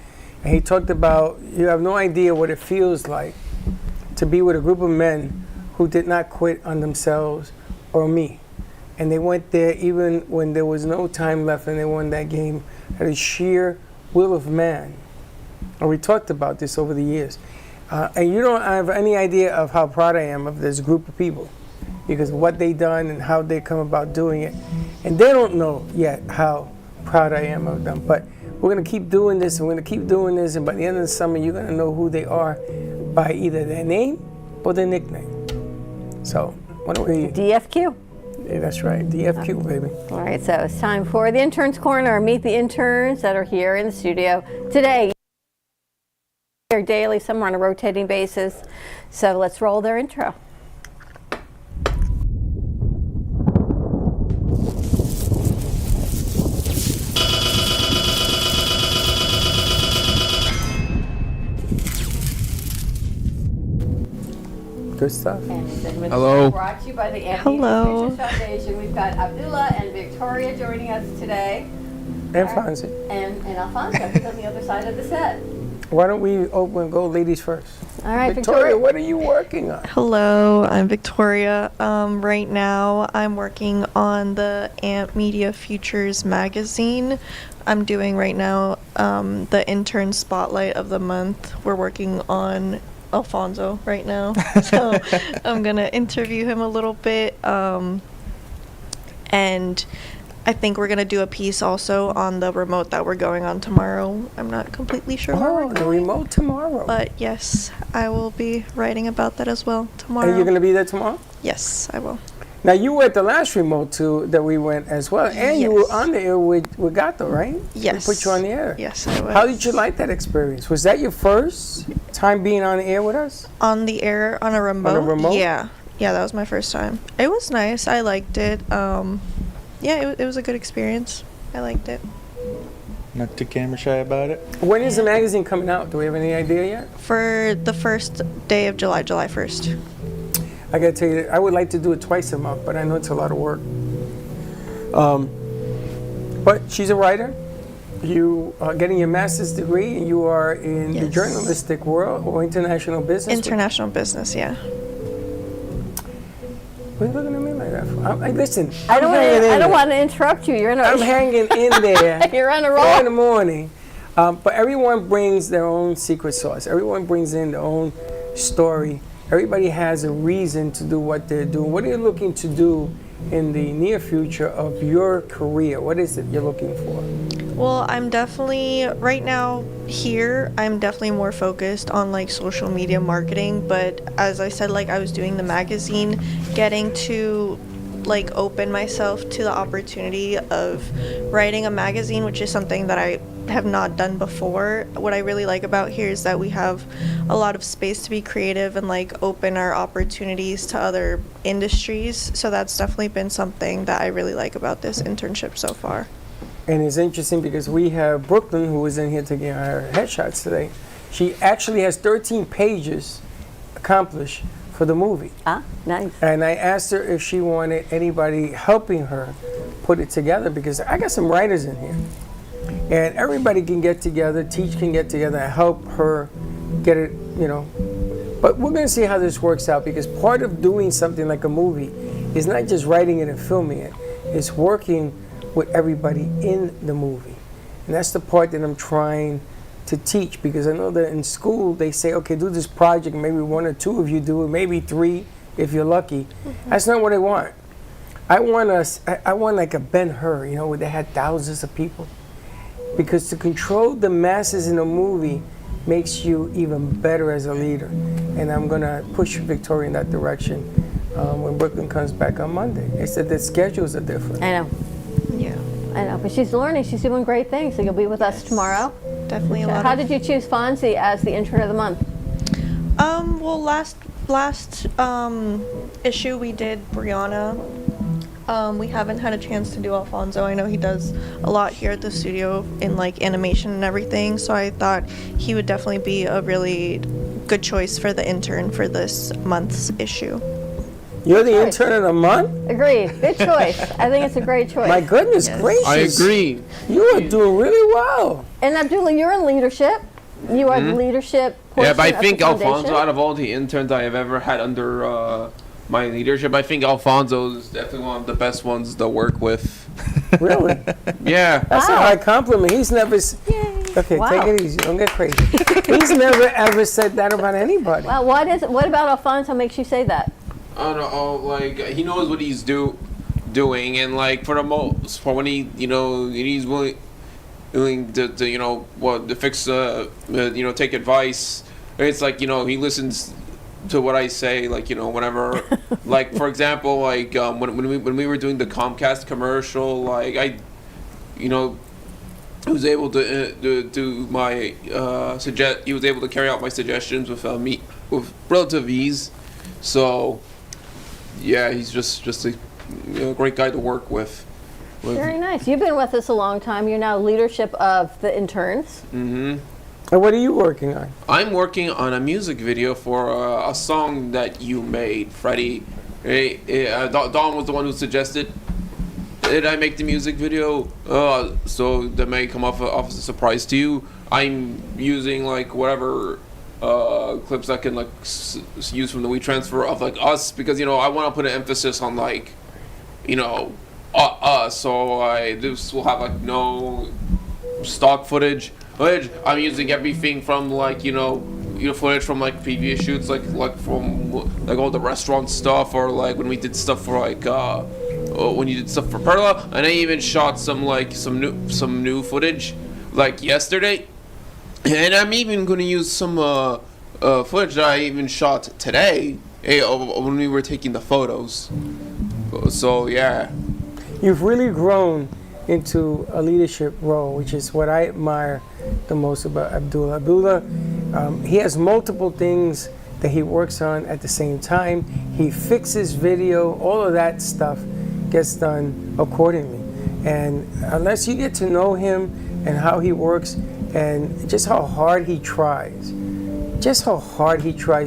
and he talked about, you have no idea what it feels like to be with a group of men who did not quit on themselves or me. And they went there even when there was no time left and they won that game at a sheer will of man. And we talked about this over the years. And you don't have any idea of how proud I am of this group of people, because of what they've done and how they come about doing it. And they don't know yet how proud I am of them. But we're going to keep doing this, and we're going to keep doing this, and by the end of the summer, you're going to know who they are by either their name or their nickname. So, why don't we... DFQ. Yeah, that's right. DFQ, baby. All right, so it's time for the Interns Corner. Meet the interns that are here in the studio today. They're daily, some are on a rotating basis. So let's roll their intro. Good stuff. Hello. Brought to you by the Hello. Futures Foundation. We've got Abdullah and Victoria joining us today. And Fonzie. And Alfonso, who's on the other side of the set. Why don't we go ladies first? All right, Victoria, what are you working on? Hello, I'm Victoria. Right now, I'm working on the AMP Media Futures magazine. I'm doing right now the intern spotlight of the month. We're working on Alfonso right now, so I'm gonna interview him a little bit, and I think we're gonna do a piece also on the remote that we're going on tomorrow. I'm not completely sure where we're going. The remote tomorrow. But yes, I will be writing about that as well tomorrow. And you're gonna be there tomorrow? Yes, I will. Now, you were at the last remote too that we went as well, and you were on the air with Gato, right? Yes. We put you on the air. Yes, I was. How did you like that experience? Was that your first time being on the air with us? On the air, on a remote? On a remote? Yeah, that was my first time. It was nice. I liked it. Yeah, it was a good experience. I liked it. Not too camera shy about it. When is the magazine coming out? Do we have any idea yet? For the first day of July 1st. I gotta tell you, I would like to do it twice a month, but I know it's a lot of work. But she's a writer. You are getting your master's degree, and you are in the journalistic world or international business. International business, yeah. What are you looking at me like that for? Listen, I don't want to interrupt you. I'm hanging in there. You're on a roll. 4 in the morning. But everyone brings their own secret sauce. Everyone brings in their own story. Everybody has a reason to do what they're doing. What are you looking to do in the near future of your career? What is it you're looking for? Well, I'm definitely, right now here, I'm definitely more focused on like social media marketing. But as I said, like I was doing the magazine, getting to like open myself to the opportunity of writing a magazine, which is something that I have not done before. What I really like about here is that we have a lot of space to be creative and like open our opportunities to other industries. So that's definitely been something that I really like about this internship so far. And it's interesting because we have Brooklyn, who was in here taking her headshots today. She actually has 13 pages accomplished for the movie. Ah, nice. And I asked her if she wanted anybody helping her put it together, because I got some writers in here. And everybody can get together, Teach can get together and help her get it, you know. But we're going to see how this works out, because part of doing something like a movie is not just writing it and filming it. It's working with everybody in the movie. And that's the part that I'm trying to teach, because I know that in school they say, okay, do this project, maybe 1 or 2 of you do it, maybe 3 if you're lucky. That's not what I want. I want like a Ben-Hur, you know, where they had thousands of people. Because to control the masses in a movie makes you even better as a leader. And I'm gonna push Victoria in that direction when Brooklyn comes back on Monday. It's that the schedules are different. I know. Yeah. I know, but she's learning. She's doing great things. So you'll be with us tomorrow. Definitely a lot. How did you choose Fonzie as the intern of the month? Well, last issue we did Brianna. We haven't had a chance to do Alfonso. I know he does a lot here at the studio in like animation and everything, so I thought he would definitely be a really good choice for the intern for this month's issue. You're the intern of the month? Agreed. Good choice. I think it's a great choice. My goodness gracious. I agree. You are doing really well. And Abdullah, you're in leadership. You are the leadership portion Yeah, but I of think the foundation. Alfonso, out of all the interns I have ever had under my leadership, I think Alfonso is definitely one of the best ones to work with. Really? Yeah. That's a high compliment. He's never... Okay, Wow. take it easy. Don't get crazy. He's never ever said that about anybody. Well, what about Alfonso makes you say that? I don't know, like he knows what he's doing, and like for the most, for when he, you know, he's willing to you know, to fix, you know, take advice. It's like, you know, he listens to what I say, like, you know, whenever, like for example, like when we were doing the Comcast commercial, like I, you know, was able to do my he was able to carry out my suggestions with with relative ease. So yeah, he's just a, you know, great guy to work with. Very nice. You've been with us a long time. You're now leadership of the interns. Mm-hmm. And what are you working on? I'm working on a music video for a song that you made, Freddie. Dawn was the one who suggested. Did I make the music video? So that may come off as a surprise to you. I'm using like whatever clips I can like use from the WeTransfer of like us, because, you know, I want to put an emphasis on like, you know, us. So this will have like no stock footage. I'm using everything from like, you know, footage from like previous shoots, like from like all the restaurant stuff, or like when we did stuff for like when you did stuff for Perla, and I even shot some new footage like yesterday, and I'm even going to use some footage that I even shot today when we were taking the photos. So yeah, You've really grown into a leadership role, which is what I admire the most about Abdullah. Abdullah, he has multiple things that he works on at the same time. He fixes video, all of that stuff gets done accordingly. And unless you get to know him and how he works and just how hard he tries, you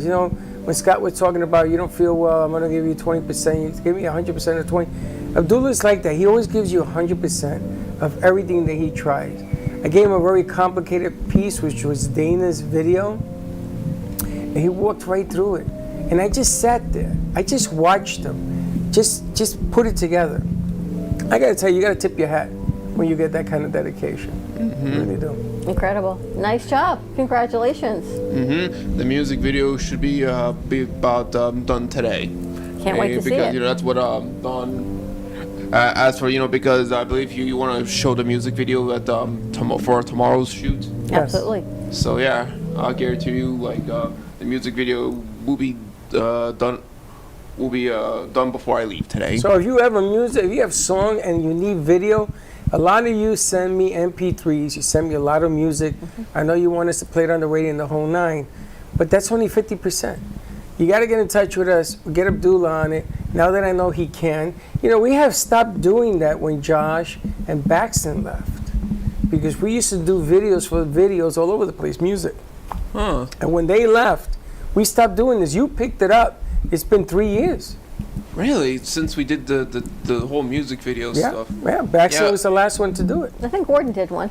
know, when Scott was talking about, you don't feel well, I'm gonna give you 20%, you give me 100% of 20. Abdullah's like that. He always gives you 100% of everything that he tries. I gave him a very complicated piece, which was Dana's video, and he walked right through it. And I just sat there. I just watched him, just put it together. I gotta tell you, you gotta tip your hat when you get that kind of dedication. Mm-hmm. You really do. Incredible. Nice job. Congratulations. Mm-hmm. The music video should be about done today. Can't wait to see because, it. you know, that's what Dawn as for because I believe you want to show the music video at for tomorrow's shoot. Absolutely. So yeah, I'll guarantee you the music video will be done. Will be done before I leave today. So if you have if you have song and you need video, a lot of you send me MP3s. You send me a lot of music. I know you want us to play it on the radio in the whole 9, but that's only 50%. You got to get in touch with us. Get Abdullah on it. Now that I know he can. We have stopped doing that when Josh and Baxton left, because we used to do videos all over the place, music. Huh. And when they left, we stopped doing this. You picked it up. It's been 3 years. Really? Since we did the whole music video stuff. Yeah, Baxter was the last one to do it. I think Gordon did one.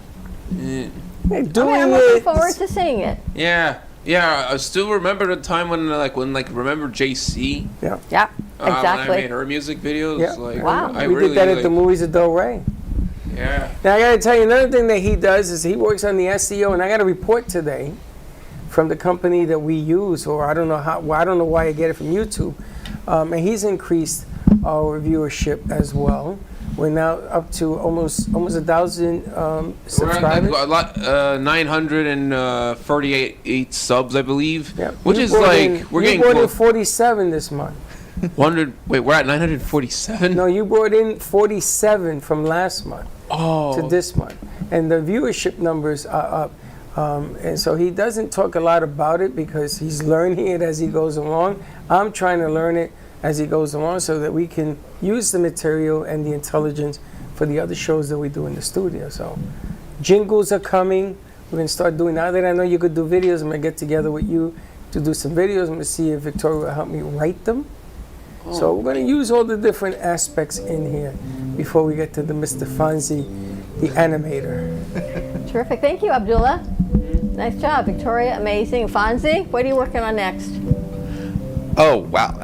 Yeah. I'm looking forward to seeing it. Yeah. I still remember the time when remember JC? Yeah. Yeah, exactly. When I made her music videos. Yeah. Wow. We did that at the movies at Del Rey. Yeah. Now I got to tell you another thing that he does is he works on the SEO, and I got a report today from the company that we use, or I don't know why I get it from YouTube, and he's increased our viewership as well. We're now up to almost 1,000 subscribers. We're at 938 subs, I believe. Yeah. Which is we're getting brought in close. 47 this month. Wait, we're at 947? No, you brought in 47 from last month to this month, and the viewership numbers are up. And so he doesn't talk a lot about it because he's learning it as he goes along. I'm trying to learn it as he goes along so that we can use the material and the intelligence for the other shows that we do in the studio. So jingles are coming. We're going to start doing, now that I know you could do videos, I'm going to get together with you to do some videos. I'm going to see if Victoria will help me write them. So we're going to use all the different aspects in here before we get to the Mr. Fonzie, the animator. Terrific. Thank you, Abdullah. Nice job, Victoria. Amazing. Fonzie, what are you working on next? Oh, wow.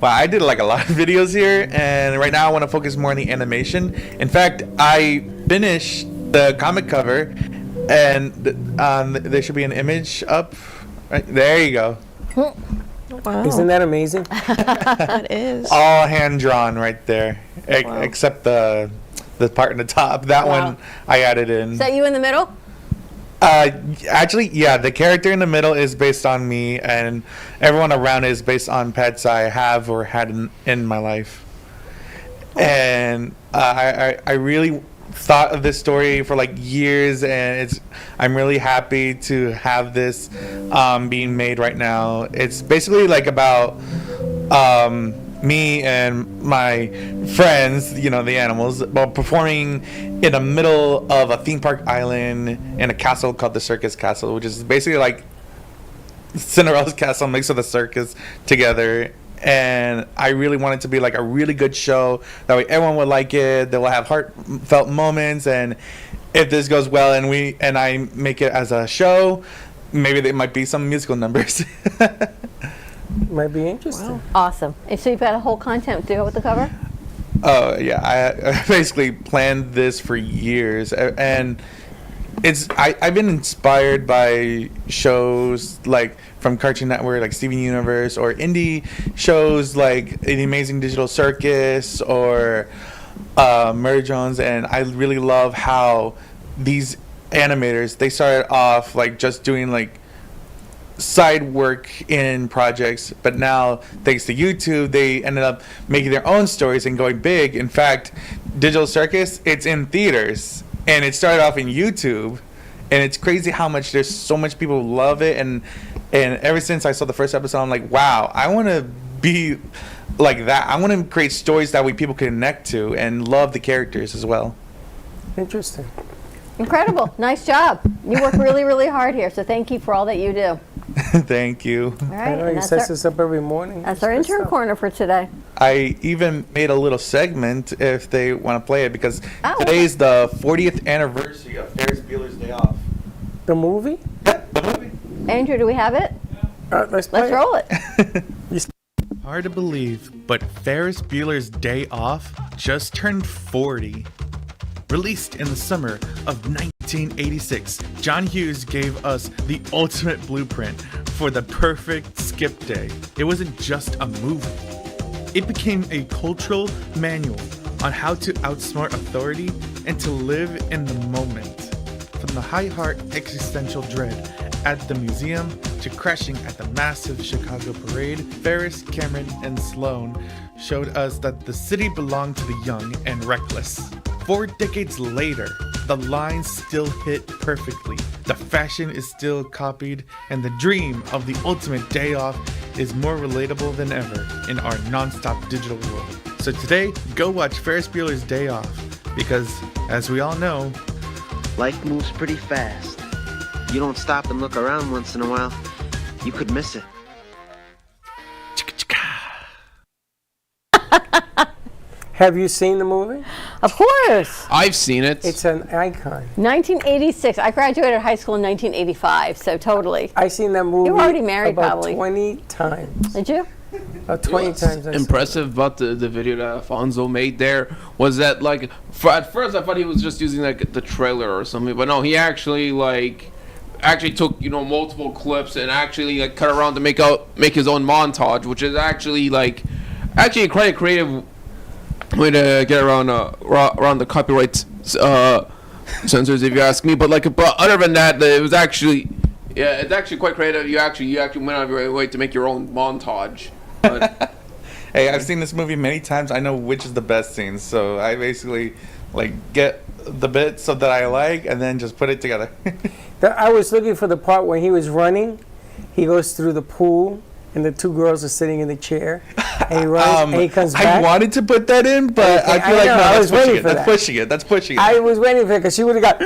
Wow, I did a lot of videos here, and right now I want to focus more on the animation. In fact, I finished the comic cover, and there should be an image up. Right there you go. Wow. Isn't that amazing? That is. All hand drawn right there, except the part in the top. That one I added in. Is that you in the middle? Actually, yeah, the character in the middle is based on me, and everyone around is based on pets I have or had in my life. And I really thought of this story for years, and I'm really happy to have this being made right now. It's basically about me and my friends, the animals, performing in the middle of a theme park island in a castle called the Circus Castle, which is basically like Cinderella's castle mixed with a circus together. And I really want it to be a really good show. That way everyone would like it. They will have heartfelt moments. And if this goes well and I make it as a show, maybe there might be some musical numbers. Might be interesting. Wow. Awesome. And so you've got a whole content to go with the cover? Oh, yeah. I basically planned this for years. And I've been inspired by shows from Cartoon Network, like Steven Universe, or indie shows like The Amazing Digital Circus or Murder Jones. And I really love how these animators, they started off just doing side work in projects, but now thanks to YouTube they ended up making their own stories and going big. In fact, Digital Circus, it's in theaters and it started off in YouTube, and it's crazy how much there's so much people who love it. And ever since I saw the first episode, I'm like, wow, I want to be like that. I want to create stories that way people can connect to and love the characters as well. Interesting. Incredible. Nice job. You work really, really hard here, so thank you for all that you do. Thank you. All right. I know he sets us up every morning. That's our intern corner for today. I even made a little segment if they want to play it, because today's the 40th anniversary of Ferris Bueller's Day Off. The movie? Yeah, the movie. Andrew, do we have it? Let's roll it. Hard to believe, but Ferris Bueller's Day Off just turned 40. Released in the summer of 1986, John Hughes gave us the ultimate blueprint for the perfect skip day. It wasn't just a movie. It became a cultural manual on how to outsmart authority and to live in the moment. From the high heart existential dread at the museum to crashing at the massive Chicago parade, Ferris, Cameron, and Sloan showed us that the city belonged to the young and reckless. 4 decades later, the lines still hit perfectly, the fashion is still copied, and the dream of the ultimate day off is more relatable than ever in our non-stop digital world. So today, go watch Ferris Bueller's Day Off, because, as we all know, life moves pretty fast. You don't stop and look around once in a while, you could miss it. Have you seen the movie? Of course. I've seen it. It's an icon. 1986. I graduated high school in 1985, so totally. I seen that movie. You were already married, about probably. 20 times. Did you? About 20 times. Impressive about the video that Alfonso made there was that, like, at first I thought he was just using like the trailer or something, but no, he actually took, you know, multiple clips and actually like cut around to make his own montage, which is actually a quite creative way to get around the copyright censors, if you ask me. But other than that, it was actually, yeah, it's actually quite creative. You actually went out of your way to make your own montage. But hey, I've seen this movie many times. I know which is the best scenes, so I basically get the bits that I like and then just put it together. I was looking for the part where he was running. He goes through the pool, and the 2 girls are sitting in the chair. And he runs, and he comes back. I wanted to put that in, but I feel like no, I was waiting for that. That's pushing it. I was waiting for it because she would have got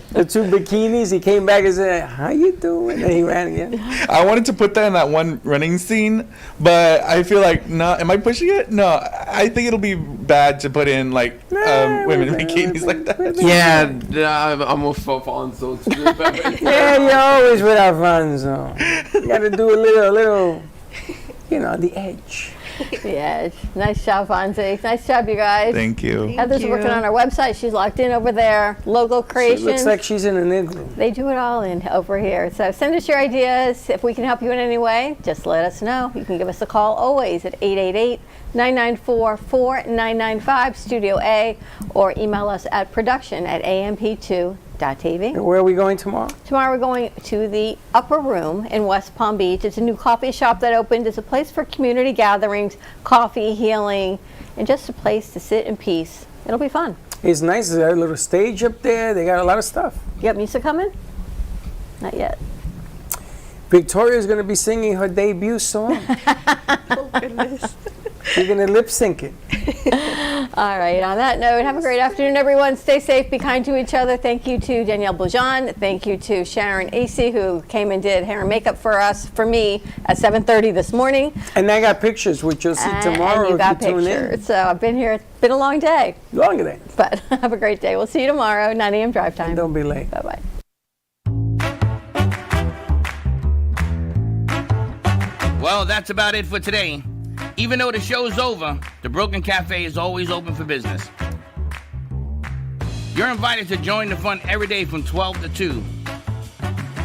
the 2 bikinis. He came back and said, "How you doing?" And he ran again. I wanted to put that in that one running scene, but I feel like, no, am I pushing it? No, I think it'll be bad to put in women in bikinis like that. Yeah, I'm with Alfonso. Yeah, you're always with Alfonso. You got to do a little, you know, the edge. The edge. Nice job, Fonzie. Nice job, you guys. Thank you. Heather's working on our website. She's locked in over there. Logo creation. She looks like she's in an igloo. They do it all in over here. So send us your ideas. If we can help you in any way, just let us know. You can give us a call always at 888-994-4995, Studio A, or email us at production@amp2.tv. And where are we going tomorrow? Tomorrow we're going to the Upper Room in West Palm Beach. It's a new coffee shop that opened. It's a place for community gatherings, coffee, healing, and just a place to sit in peace. It'll be fun. It's nice. There's a little stage up there. They got a lot of stuff. You got music coming? Not yet. Victoria's going to be singing her debut song. Oh, goodness. You're going to lip sync it. All right. On that note, have a great afternoon, everyone. Stay safe. Be kind to each other. Thank you to Danielle Boujon. Thank you to Sharon Acey, who came and did hair and makeup for me at 7:30 this morning. And I got pictures, which you'll see tomorrow. And you got if you tune in. pictures. So I've been here. It's been a long day. Long day. But have a great day. We'll see you tomorrow, 9 a.m. drive time. And don't be late. Bye-bye. Well, that's about it for today. Even though the show's over, the Brooklyn Café is always open for business. You're invited to join the fun every day from 12 to 2.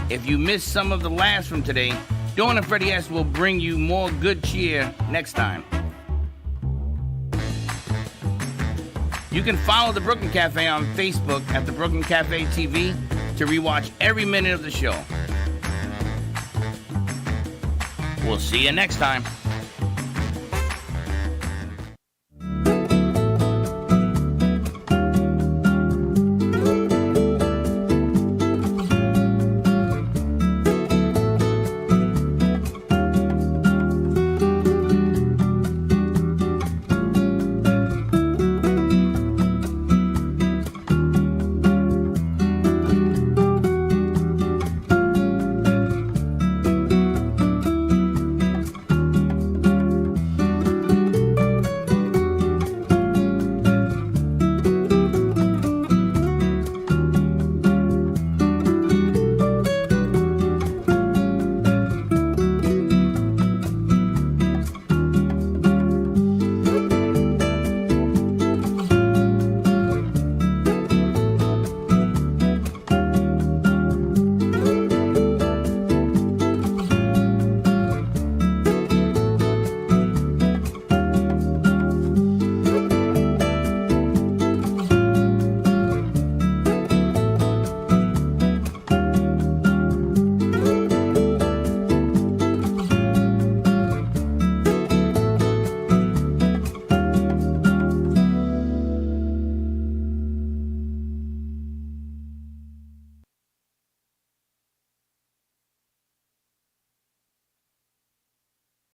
If you missed some of the laughs from today, Dawn and Freddie S. will bring you more good cheer next time. You can follow the Brooklyn Café on Facebook at the Brooklyn Café TV to rewatch every minute of the show. We'll see you next time.